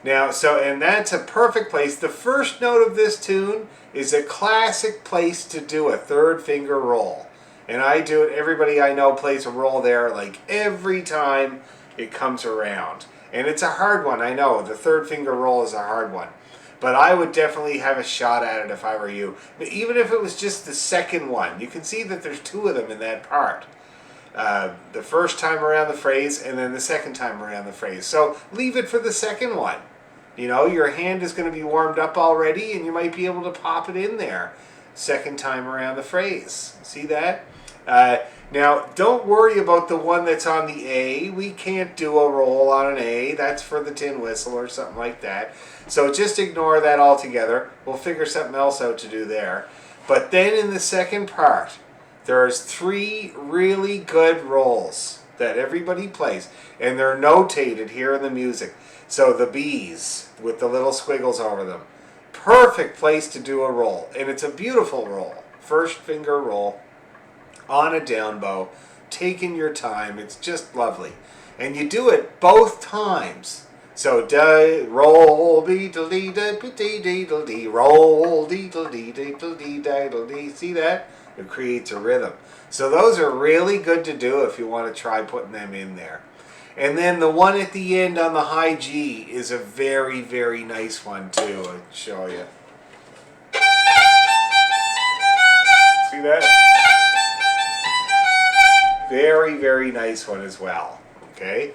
Now, and that's a perfect place. The first note of this tune is a classic place to do a 3rd finger roll. And I do it, everybody I know plays a roll there like every time it comes around. And it's a hard one, I know. The 3rd finger roll is a hard one. But I would definitely have a shot at it if I were you. But even if it was just the 2nd one, you can see that there's 2 of them in that part. The first time around the phrase and then the 2nd time around the phrase. So leave it for the 2nd one. You know, your hand is going to be warmed up already and you might be able to pop it in there 2nd time around the phrase. See that? Now, don't worry about the one that's on the A. We can't do a roll on an A. That's for the tin whistle or something like that. So just ignore that altogether. We'll figure something else out to do there. But then in the 2nd part, there's 3 really good rolls that everybody plays. And they're notated here in the music. So the B's with the little squiggles over them. Perfect place to do a roll. And it's a beautiful roll. 1st finger roll on a down bow, taking your time. It's just lovely. And you do it both times. So roll beetle dee deedle dee, roll deedle dee deedle dee daddle dee. See that? It creates a rhythm. So those are really good to do if you want to try putting them in there. And then the one at the end on the high G is a very, very nice one too. I'll show you. See that? Very, very nice one as well. Okay?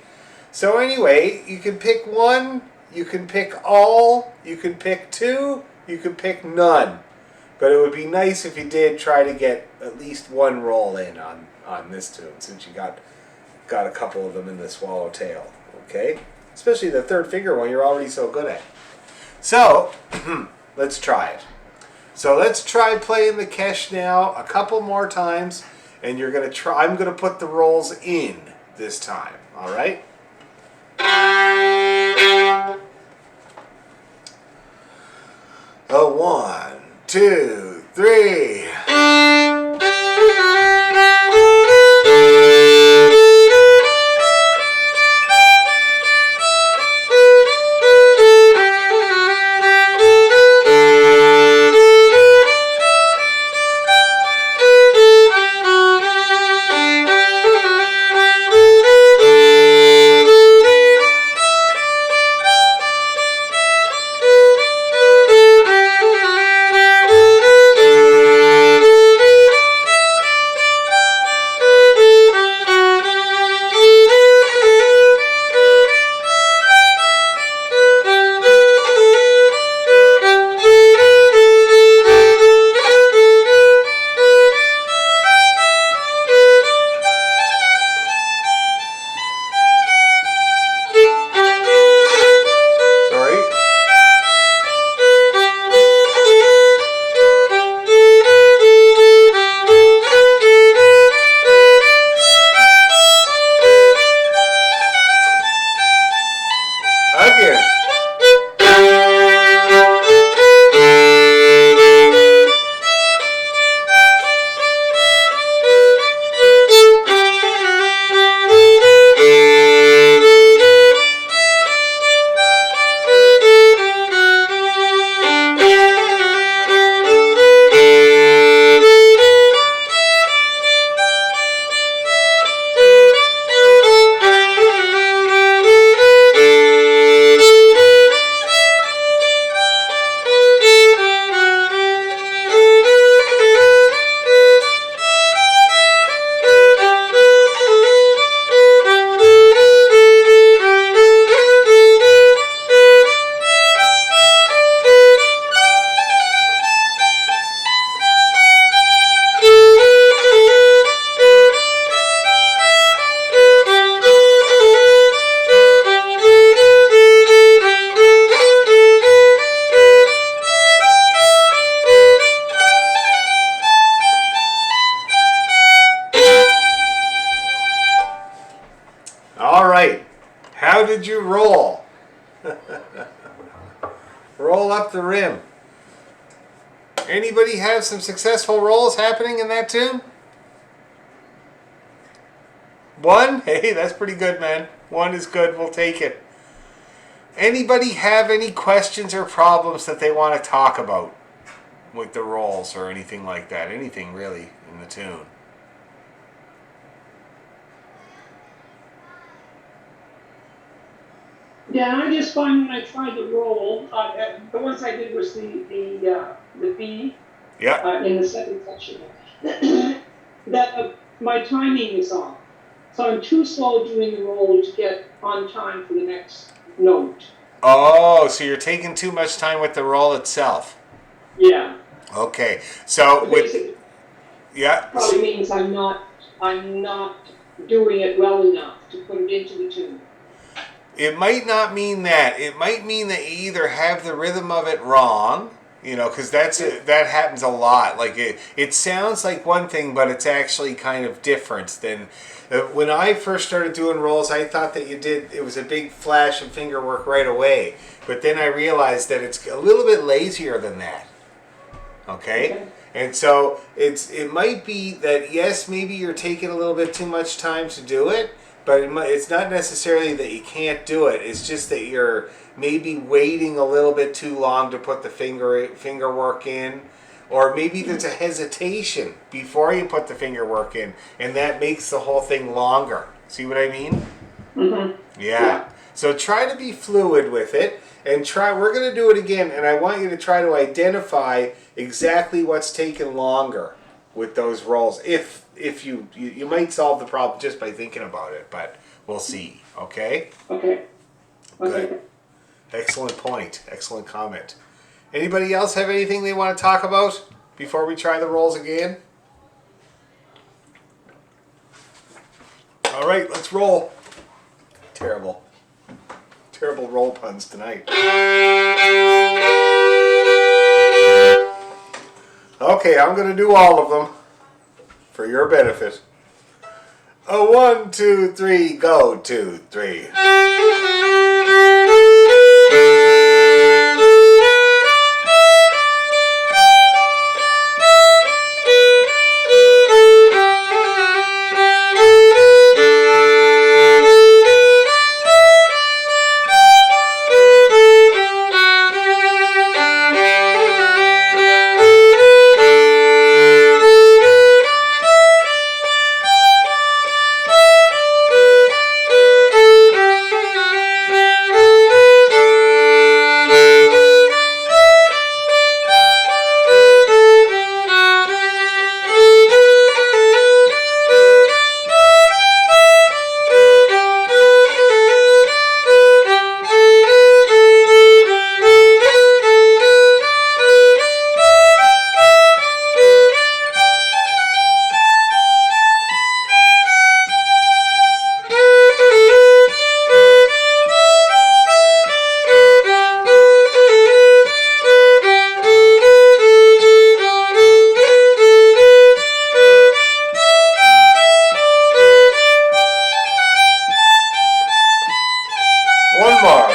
So anyway, you can pick 1, you can pick all, you can pick 2, you can pick none. But it would be nice if you did try to get at least 1 roll in on this tune, since you got a couple of them in the swallowtail. Okay, especially the third finger one you're already so good at. So let's try it. So let's try playing the Kesh now a couple more times, and you're gonna try. I'm gonna put the rolls in this time. All right. A 1, 2, 3. All right. How did you roll? Roll up the rim. Anybody have some successful rolls happening in that tune? One? Hey, that's pretty good, man. One is good. We'll take it. Anybody have any questions or problems that they want to talk about with the rolls or anything like that? Anything really in the tune? Yeah, I just find when I tried to roll, the ones I did was the B Yeah. in the second section, that my timing is off. So I'm too slow doing the roll to get on time for the next note. Oh, so you're taking too much time with the roll itself. Yeah. Okay. So with yeah. Probably means I'm not doing it well enough to put it into the tune. It might not mean that. It might mean that you either have the rhythm of it wrong, because that happens a lot. Like it sounds like one thing, but it's actually kind of different than. When I first started doing rolls, I thought that it was a big flash of finger work right away. But then I realized that it's a little bit lazier than that. Okay? And so it might be that, yes, maybe you're taking a little bit too much time to do it, but it's not necessarily that you can't do it. It's just that you're maybe waiting a little bit too long to put the finger work in. Or maybe there's a hesitation before you put the finger work in, and that makes the whole thing longer. See what I mean? Mm-hmm. Yeah. So try to be fluid with it, and we're going to do it again, and I want you to try to identify exactly what's taken longer with those rolls. If you might solve the problem just by thinking about it, but we'll see. Okay? Okay. Good. Excellent point. Excellent comment. Anybody else have anything they want to talk about before we try the rolls again? All right, let's roll. Terrible roll puns tonight. Okay, I'm going to do all of them for your benefit. A 1, 2, 3, go, 2, 3. One more.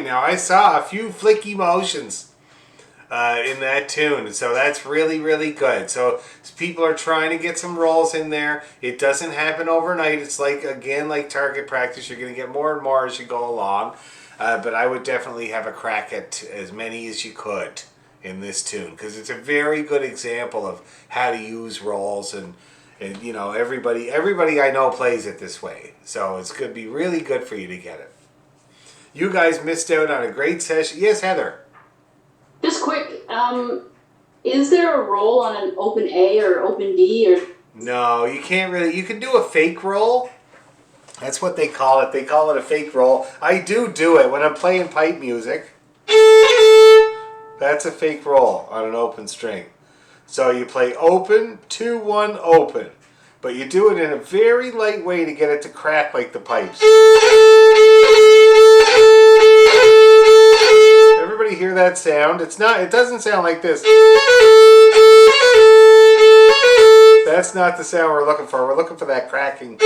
Now I saw a few flicky motions in that tune, so that's really, really good. So people are trying to get some rolls in there. It doesn't happen overnight. It's like, again, like target practice. You're going to get more and more as you go along, but I would definitely have a crack at as many as you could in this tune, because it's a very good example of how to use rolls, and you know, everybody I know plays it this way, so it's going to be really good for you to get it. You guys missed out on a great session. Yes, Heather? Just quick, is there a roll on an open A or open D or? No, you can't really. You can do a fake roll. That's what they call it. They call it a fake roll. I do it when I'm playing pipe music. That's a fake roll on an open string. So you play open, 2, 1, open. But you do it in a very light way to get it to crack like the pipes. Everybody hear that sound? It doesn't sound like this. That's not the sound we're looking for. We're looking for that cracking.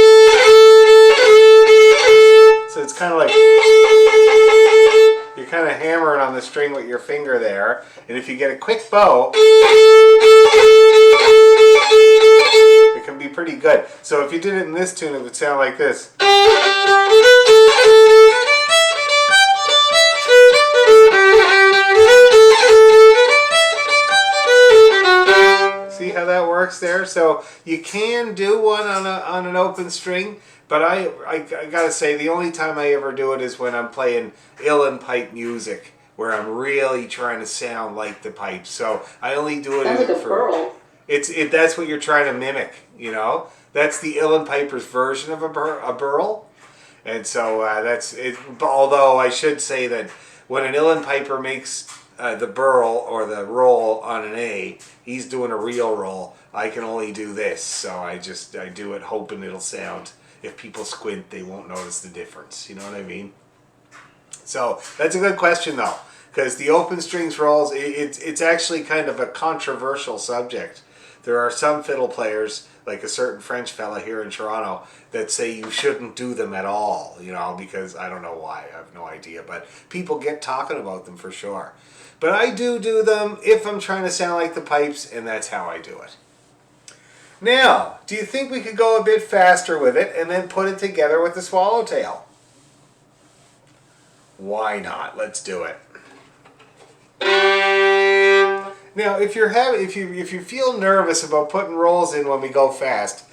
So it's kind of like you're kind of hammering on the string with your finger there. And if you get a quick bow, it can be pretty good. So if you did it in this tune, it would sound like this. See how that works there? So you can do one on an open string, but I gotta say, the only time I ever do it is when I'm playing uilleann pipe music, where I'm really trying to sound like the pipes. So I only do it Sounds like a burl. That's what you're trying to mimic, you know? That's the uilleann piper's version of a burl. And so that's it. Although I should say that when an uilleann piper makes the burl or the roll on an A. He's doing a real roll. I can only do this, so I do it hoping it'll sound. If people squint, they won't notice the difference. You know what I mean? So that's a good question, though, because the open strings rolls, it's actually kind of a controversial subject. There are some fiddle players, like a certain French fella here in Toronto, that say you shouldn't do them at all, you know, because I don't know why, I have no idea, but people get talking about them for sure. But I do them if I'm trying to sound like the pipes, and that's how I do it. Now, do you think we could go a bit faster with it and then put it together with the swallowtail? Why not? Let's do it. Now, if you feel nervous about putting rolls in when we go fast,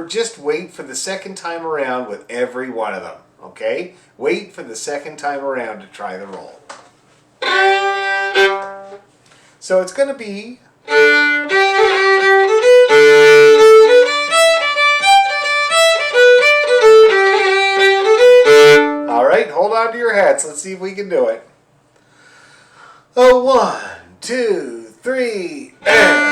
just wait for the second time around with every one of them. Okay? Wait for the second time around to try the roll. So it's going to be. All right, hold on to your hats. Let's see if we can do it. 1, 2, 3, and.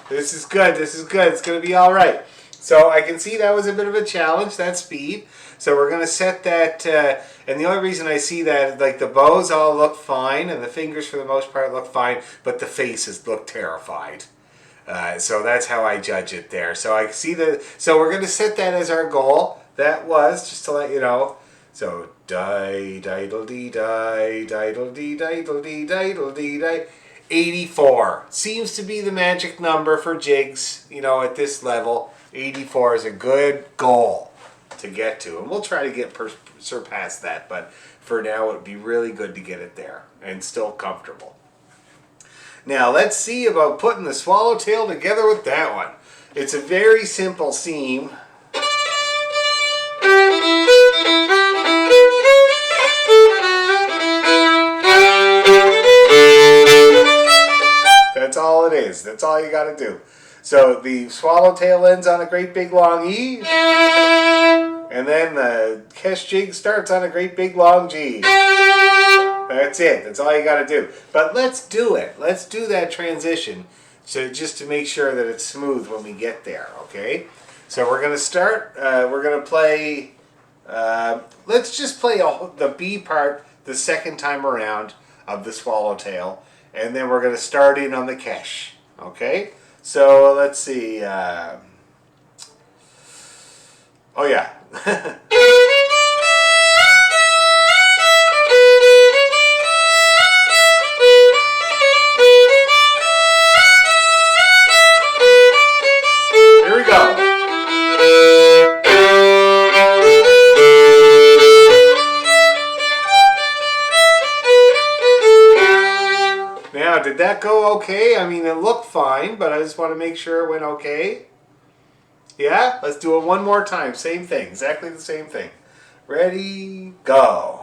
This is good. This is good. It's going to be all right. So I can see that was a bit of a challenge, that speed. So we're going to set that, and the only reason I see that, like the bows all look fine, and the fingers for the most part look fine, but the faces look terrified. So that's how I judge it there. So I see that. So we're going to set that as our goal. That was, just to let you know. So die, diddle dee die, diddle dee diddle dee diddle dee die. 84 seems to be the magic number for jigs, you know, at this level. 84 is a good goal to get to, and we'll try to get surpass that, but for now it would be really good to get it there and still comfortable. Now let's see about putting the swallowtail together with that one. It's a very simple seam. That's all it is. That's all you got to do. So the swallowtail ends on a great big long E, and then the Kesh jig starts on a great big long G. That's it. That's all you got to do. But let's do it. Let's do that transition, so just to make sure that it's smooth when we get there. Okay. So we're gonna start. We're gonna play. Let's just play the B part the second time around of the swallowtail, and then we're going to start in on the kesh. Okay? So let's see. Oh yeah. Here we go. Now, did that go okay? I mean, it looked fine, but I just want to make sure it went okay. Yeah? Let's do it one more time. Same thing. Exactly the same thing. Ready, go.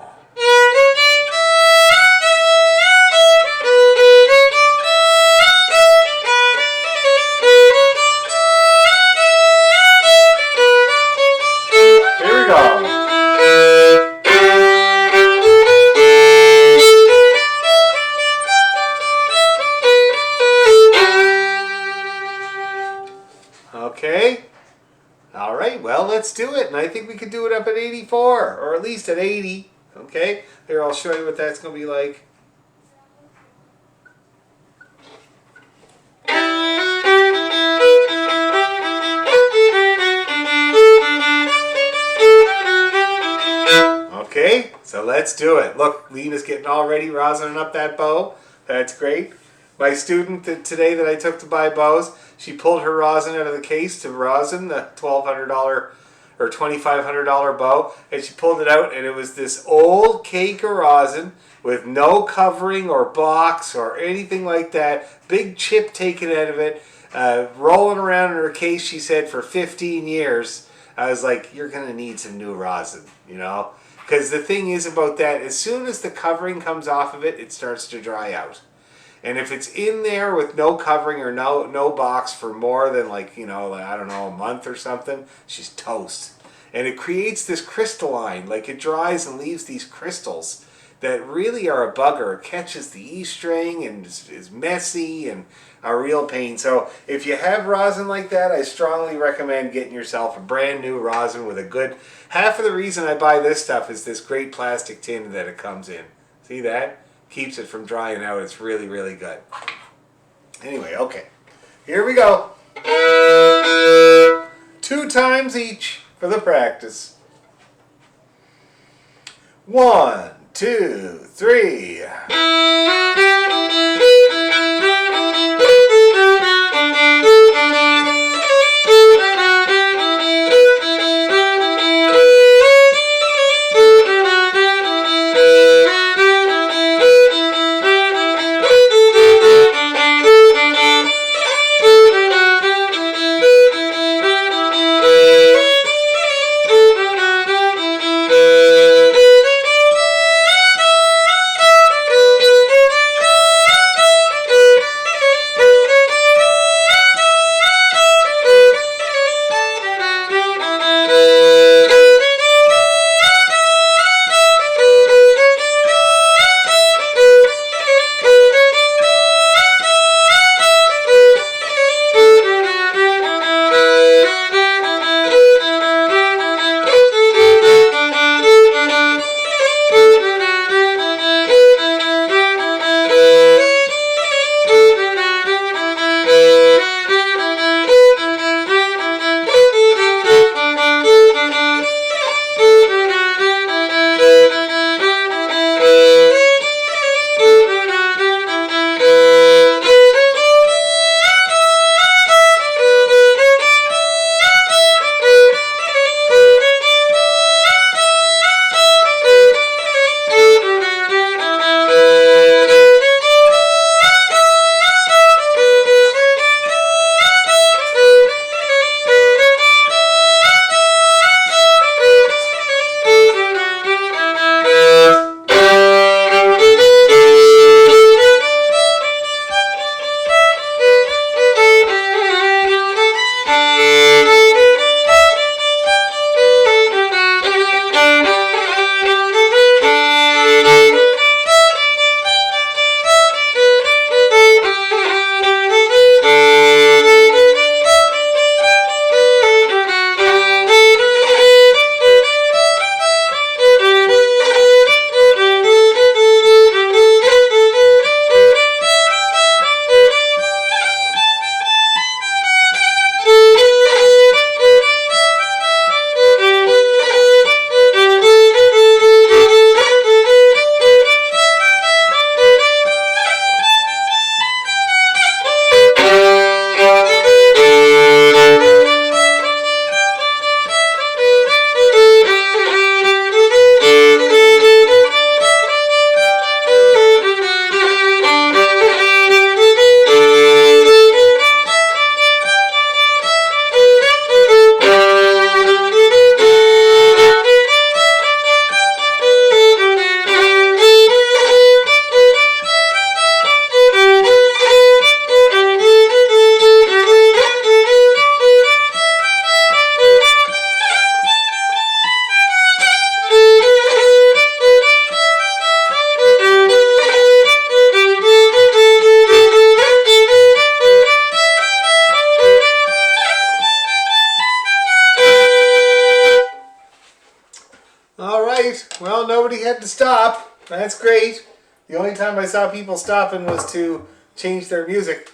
Here we go. Okay. All right. Well, let's do it. And I think we could do it up at 84, or at least at 80. Okay. Here, I'll show you what that's going to be like. Okay, so let's do it. Look, Lena's getting all ready, rosining up that bow. That's great. My student today that I took to buy bows, she pulled her rosin out of the case to rosin the $1,200 or $2,500 bow, and she pulled it out, and it was this old cake of rosin with no covering or box or anything like that. Big chip taken out of it, rolling around in her case, she said, for 15 years. I was like, you're going to need some new rosin, you know? Because the thing is about that, as soon as the covering comes off of it, it starts to dry out. And if it's in there with no covering or no box for more than like, you know, I don't know, a month or something, she's toast. And it creates this crystalline, like it dries and leaves these crystals that really are a bugger. It catches the E string and is messy and a real pain. So if you have rosin like that, I strongly recommend getting yourself a brand new rosin with a good... Half of the reason I buy this stuff is this great plastic tin that it comes in. See that? Keeps it from drying out. It's really, really good. Anyway, okay. Here we go. 2 times each for the practice. 1, 2, 3. nobody had to stop. That's great. The only time I saw people stopping was to change their music.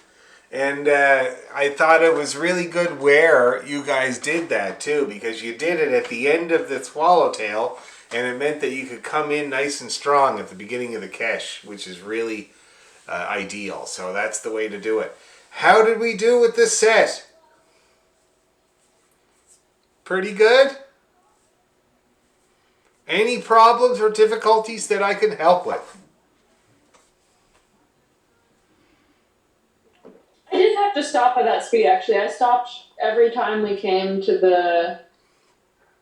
And I thought it was really good where you guys did that too, because you did it at the end of the swallowtail, and it meant that you could come in nice and strong at the beginning of the kesh, which is really ideal. So that's the way to do it. How did we do with this set? Pretty good? Any problems or difficulties that I can help with? I didn't have to stop at that speed, actually. I stopped every time we came to the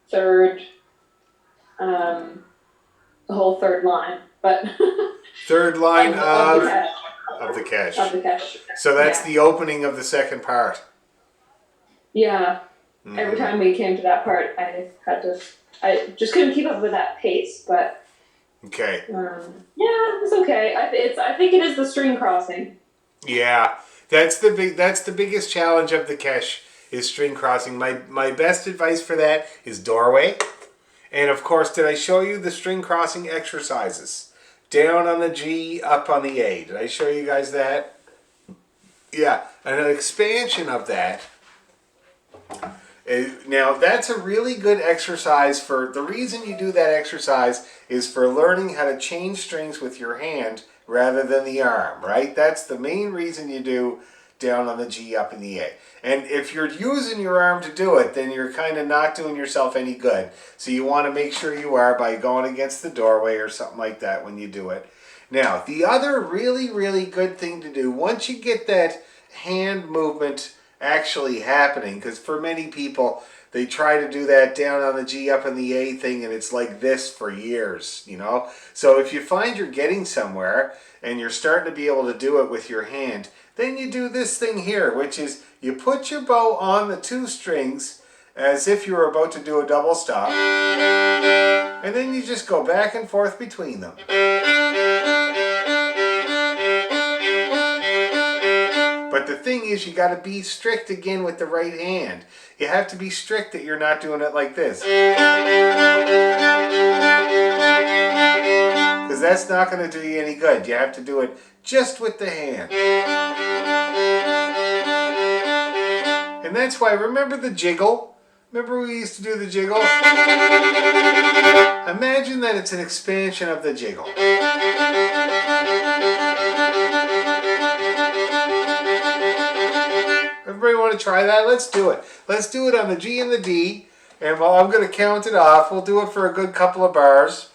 third, the whole third line. But Third line of the kesh. Of the kesh. So that's the opening of the second part. Yeah. Every time we came to that part, I just couldn't keep up with that pace, but Okay. yeah, it was okay. I think it is the string crossing. Yeah, that's the biggest challenge of the kesh is string crossing. My best advice for that is doorway, and of course, did I show you the string crossing exercises? Down on the G, up on the A. Did I show you guys that? Yeah, and an expansion of that. Now, that's a really good exercise for, the reason you do that exercise is for learning how to change strings with your hand rather than the arm, right? That's the main reason you do down on the G, up in the A. And if you're using your arm to do it, then you're kind of not doing yourself any good. So you want to make sure you are by going against the doorway or something like that when you do it. Now, the other really, really good thing to do, once you get that hand movement actually happening, because for many people they try to do that down on the G, up in the A thing, and it's like this for years, you know. So if you find you're getting somewhere and you're starting to be able to do it with your hand, then you do this thing here, which is you put your bow on the two strings as if you were about to do a double stop, and then you just go back and forth between them. But the thing is, you got to be strict again with the right hand. You have to be strict that you're not doing it like this. Because that's not going to do you any good. You have to do it just with the hand. And that's why, remember the jiggle? Remember we used to do the jiggle? Imagine that it's an expansion of the jiggle. Everybody want to try that? Let's do it. Let's do it on the G and the D. And while I'm going to count it off, we'll do it for a good couple of bars.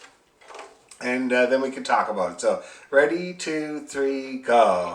And then we can talk about it. So, ready, 2, 3, go.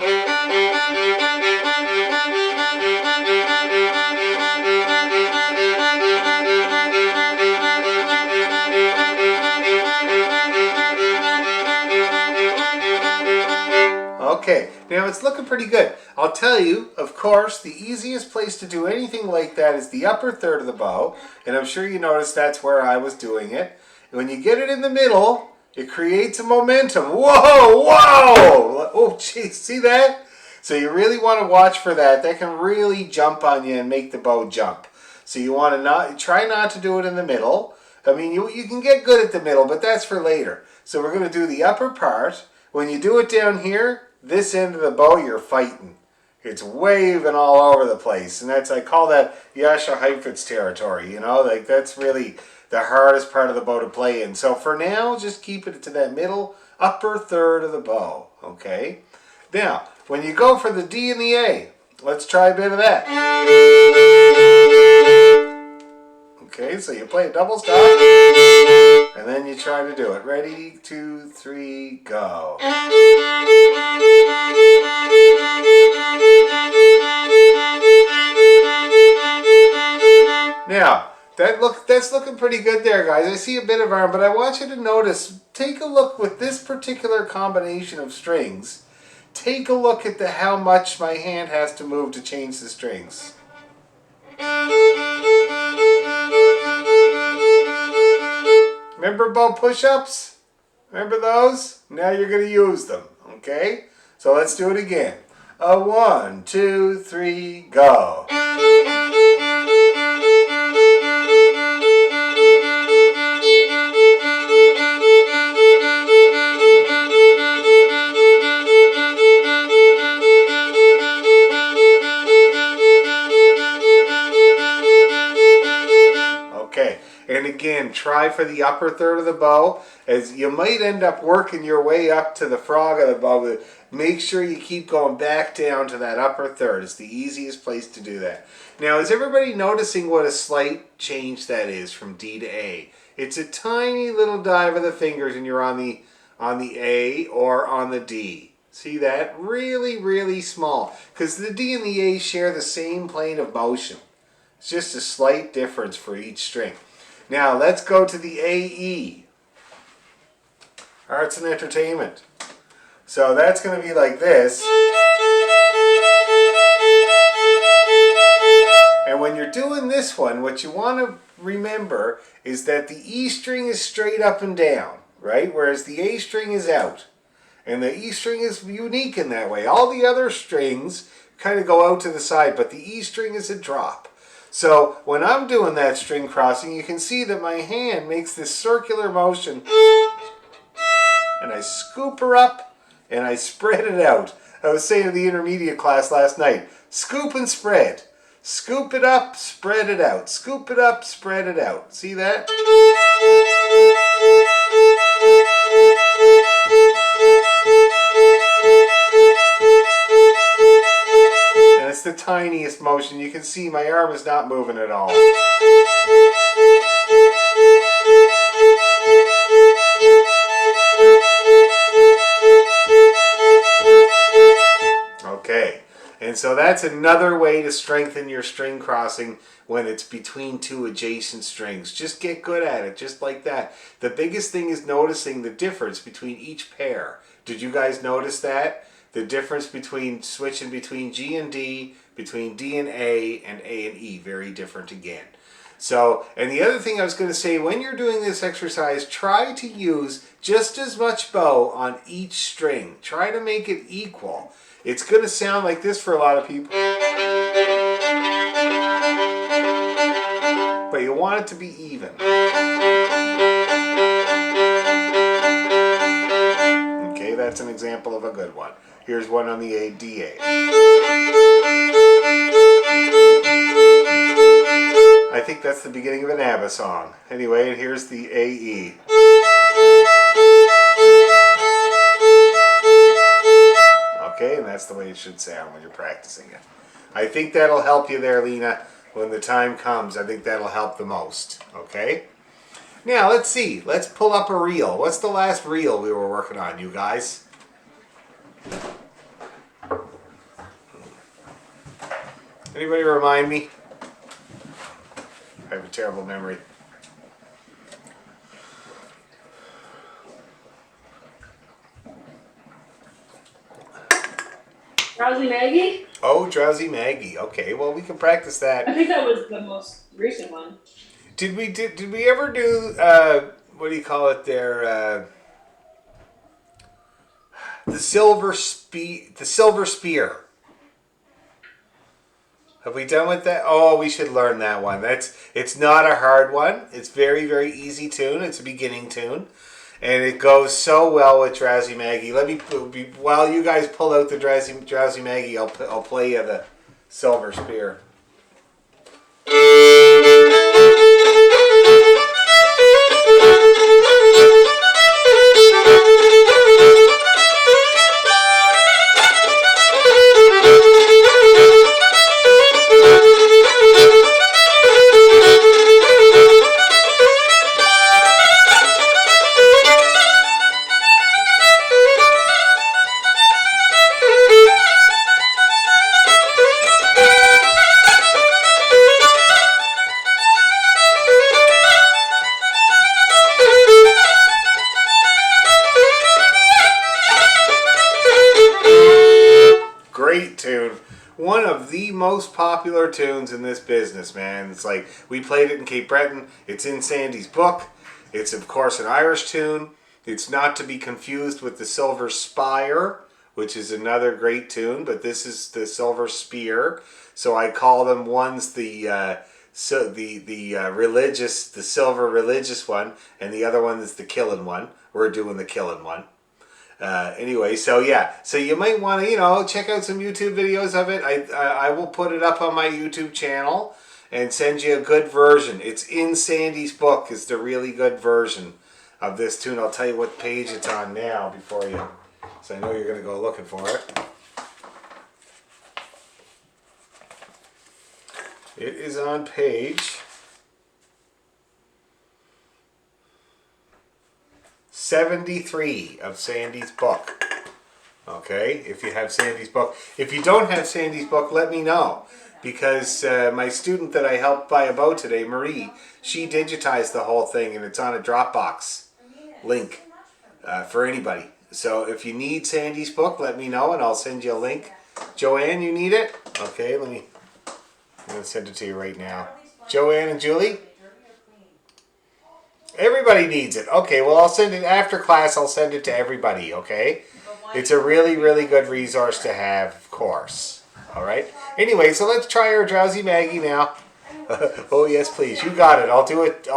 Okay, now it's looking pretty good. I'll tell you, of course, the easiest place to do anything like that is the upper third of the bow, and I'm sure you noticed that's where I was doing it. And when you get it in the middle, it creates a momentum. Whoa, whoa! Oh, geez, see that? So you really want to watch for that. That can really jump on you and make the bow jump. So you want to try not to do it in the middle. I mean, you can get good at the middle, but that's for later. So we're going to do the upper part. When you do it down here, this end of the bow, you're fighting. It's waving all over the place. And I call that Jascha Heifetz territory, you know? Like, that's really the hardest part of the bow to play in. So for now, just keep it to that middle, upper third of the bow, okay? Now, when you go for the D and the A, let's try a bit of that. Okay, so you play a double stop, and then you try to do it. Ready, 2, 3, go. Now, that's looking pretty good there, guys. I see a bit of arm, but I want you to notice, take a look with this particular combination of strings. Take a look at how much my hand has to move to change the strings. Remember bow push-ups? Remember those? Now you're going to use them, okay? So let's do it again. 1, 2, 3, go. try for the upper third of the bow, as you might end up working your way up to the frog of the bow. But make sure you keep going back down to that upper third. It's the easiest place to do that. Now, is everybody noticing what a slight change that is from D to A? It's a tiny little dive of the fingers, and you're on the A or on the D. See that? Really, really small. Because the D and the A share the same plane of motion. It's just a slight difference for each string. Now, let's go to the AE. Arts and Entertainment. So that's going to be like this. And when you're doing this one, what you want to remember is that the E string is straight up and down, right? Whereas the A string is out. And the E string is unique in that way. All the other strings kind of go out to the side, but the E string is a drop. So when I'm doing that string crossing, you can see that my hand makes this circular motion. And I scoop her up and I spread it out. I was saying to the intermediate class last night, scoop and spread. Scoop it up, spread it out. Scoop it up, spread it out. See that? And it's the tiniest motion. You can see my arm is not moving at all. Okay, and so that's another way to strengthen your string crossing when it's between two adjacent strings. Just get good at it, just like that. The biggest thing is noticing the difference between each pair. Did you guys notice that? The difference between switching between G and D, between D and A and E, very different again. So, and the other thing I was going to say, when you're doing this exercise, try to use just as much bow on each string. Try to make it equal. It's going to sound like this for a lot of people. But you want it to be even. Okay, that's an example of a good one. Here's one on the A, D, A. I think that's the beginning of an ABBA song. Anyway, here's the AE. Okay, and that's the way it should sound when you're practicing it. I think that'll help you there, Lena, when the time comes. I think that'll help the most. Okay? Now, let's see. Let's pull up a reel. What's the last reel we were working on, you guys? Anybody remind me? I have a terrible memory. Drowsy Maggie? Oh, Drowsy Maggie. Okay, well, we can practice that. I think that was the most recent one. Did we ever do what do you call it there? The silver spear. Have we done with that? Oh, we should learn that one. It's not a hard one. It's very, very easy tune. It's a beginning tune. And it goes so well with Drowsy Maggie. While you guys pull out the Drowsy Maggie, I'll play you the silver spear. Great tune. One of the most popular tunes in this business, man. It's like, we played it in Cape Breton. It's in Sandy's book. It's, of course, an Irish tune. It's not to be confused with the Silver Spire, which is another great tune, but this is the Silver Spear. So I call them, one's the religious, the silver religious one, and the other one is the killing one. We're doing the killing one. Anyway, so yeah, so you might want to, check out some YouTube videos of it. I will put it up on my YouTube channel, and send you a good version. It's in Sandy's book. It's the really good version of this tune. I'll tell you what page it's on now before you, so I know you're going to go looking for it. It is on page 73 of Sandy's book. Okay, if you have Sandy's book. If you don't have Sandy's book, let me know. Because my student that I helped buy a bow today, Marie, she digitized the whole thing and it's on a Dropbox link for anybody. So if you need Sandy's book, let me know and I'll send you a link. Joanne, you need it? Okay, I'm going to send it to you right now. Joanne and Julie? Everybody needs it. Okay, well, I'll send it after class. I'll send it to everybody, okay? It's a really, really good resource to have, of course. All right? Anyway, so let's try our Drowsy Maggie now. Oh, yes, please. You got it. I'll do it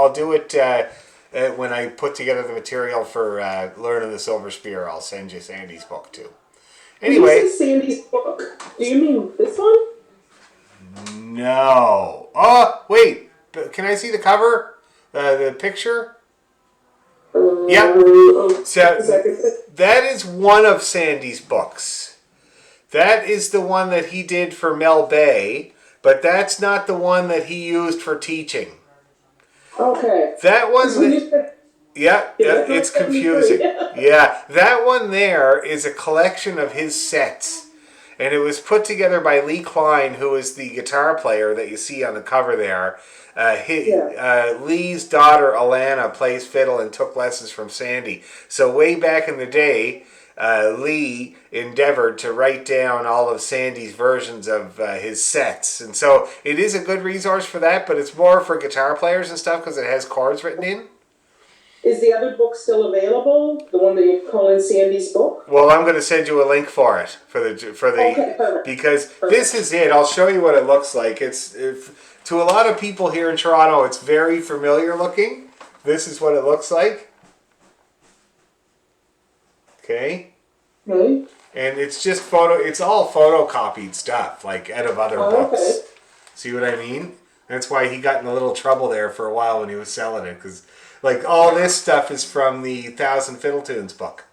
when I put together the material for Learning the Silver Spear. I'll send you Sandy's book, too. Anyway. When you say Sandy's book, do you mean this one? No. Oh, wait. Can I see the cover? The picture? Yep. So that is one of Sandy's books. That is the one that he did for Mel Bay, but that's not the one that he used for teaching. Okay. That one, it's confusing. Yeah, that one there is a collection of his sets. And it was put together by Lee Klein, who is the guitar player that you see on the cover there. Lee's daughter, Alana, plays fiddle and took lessons from Sandy. So way back in the day, Lee endeavored to write down all of Sandy's versions of his sets. And so it is a good resource for that, but it's more for guitar players and stuff because it has chords written in. Is the other book still available? The one that you call in Sandy's book? Well, I'm going to send you a link for it Okay, perfect. Because this is it. I'll show you what it looks like. To a lot of people here in Toronto, it's very familiar looking. This is what it looks like. Okay. Okay. And it's just it's all photocopied stuff, like out of other books. Okay. See what I mean? That's why he got in a little trouble there for a while when he was selling it, because like all this stuff is from the 1,000 Fiddle Tunes book.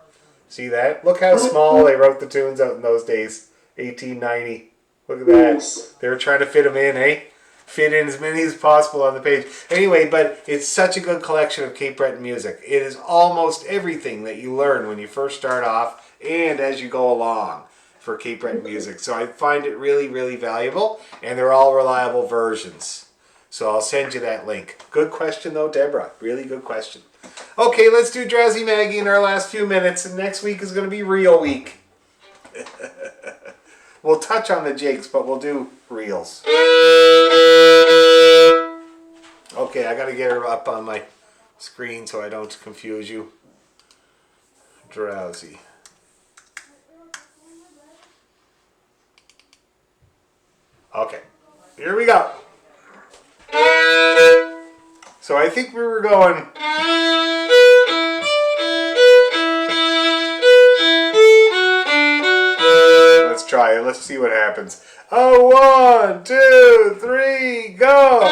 See that? Look how small they wrote the tunes out in those days. 1890. Look at that. They were trying to fit them in, eh? Fit in as many as possible on the page. Anyway, but it's such a good collection of Cape Breton music. It is almost everything that you learn when you first start off and as you go along for Cape Breton music. So I find it really, really valuable, and they're all reliable versions. So I'll send you that link. Good question, though, Deborah. Really good question. Okay, let's do Drowsy Maggie in our last few minutes, and next week is going to be Reel Week. We'll touch on the jigs, but we'll do reels. Okay, I got to get her up on my screen so I don't confuse you. Drowsy. Okay, here we go. So I think we were going. Let's try it. Let's see what happens. Oh, 1, 2, 3, go!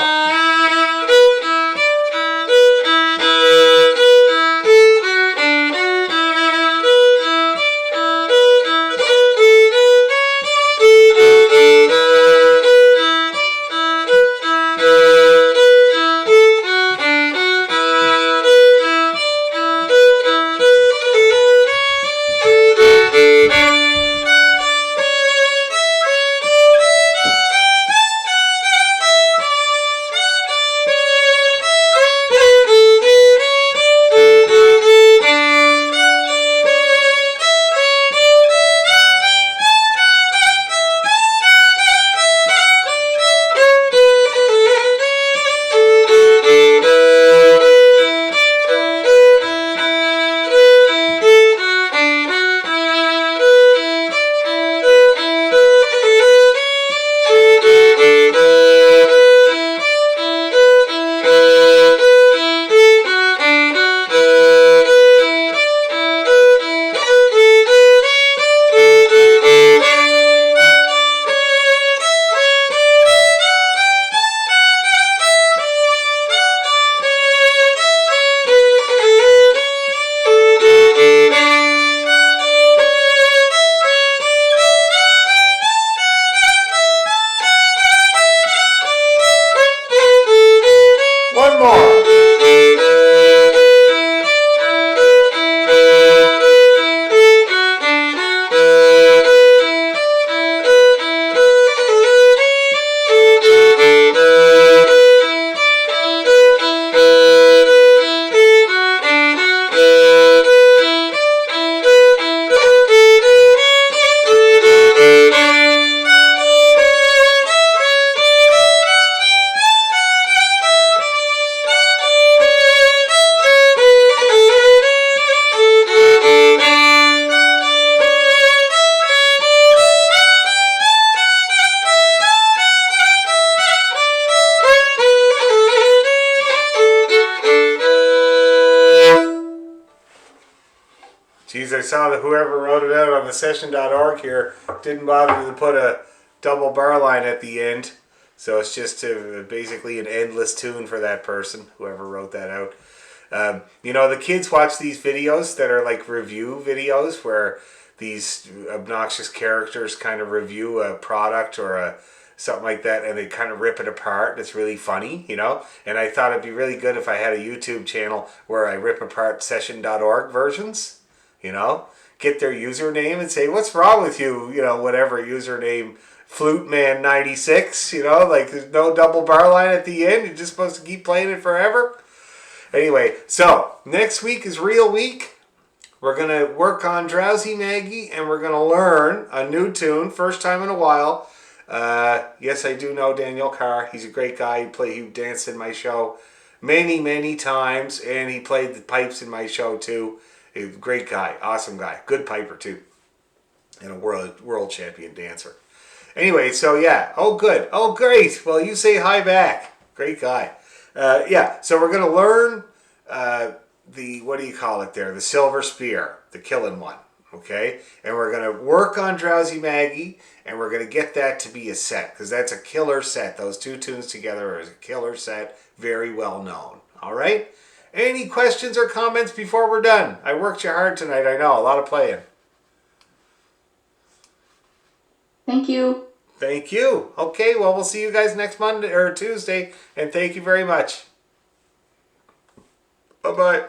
Geez, I saw that whoever wrote it out on the session.org here didn't bother to put a double bar line at the end. So it's just basically an endless tune for that person, whoever wrote that out. The kids watch these videos that are like review videos where these obnoxious characters kind of review a product or something like that, and they kind of rip it apart. It's really funny, And I thought it'd be really good if I had a YouTube channel where I rip apart session.org versions, Get their username and say, what's wrong with you, whatever username, FluteMan96, like there's no double bar line at the end. You're just supposed to keep playing it forever. Anyway, so next week is Real Week. We're going to work on Drowsy Maggie, and we're going to learn a new tune, first time in a while. Yes, I do know Daniel Carr. He great guy. He danced in my show many, many times, and he played the pipes in my show too. A great guy, awesome guy, good piper too, and a world champion dancer. Anyway, so yeah, oh good, oh great. Well, you say hi back. Great guy. So we're gonna learn the silver spear, the killing one. Okay, and we're gonna work on Drowsy Maggie, and we're gonna get that to be a set because that's a killer set. Those two tunes together is a killer set, very well known. All right. Any questions or comments before we're done? I worked you hard tonight. I know, a lot of playing. Thank you. Thank you. Okay, well, we'll see you guys next Monday or Tuesday, and thank you very much. Bye-bye.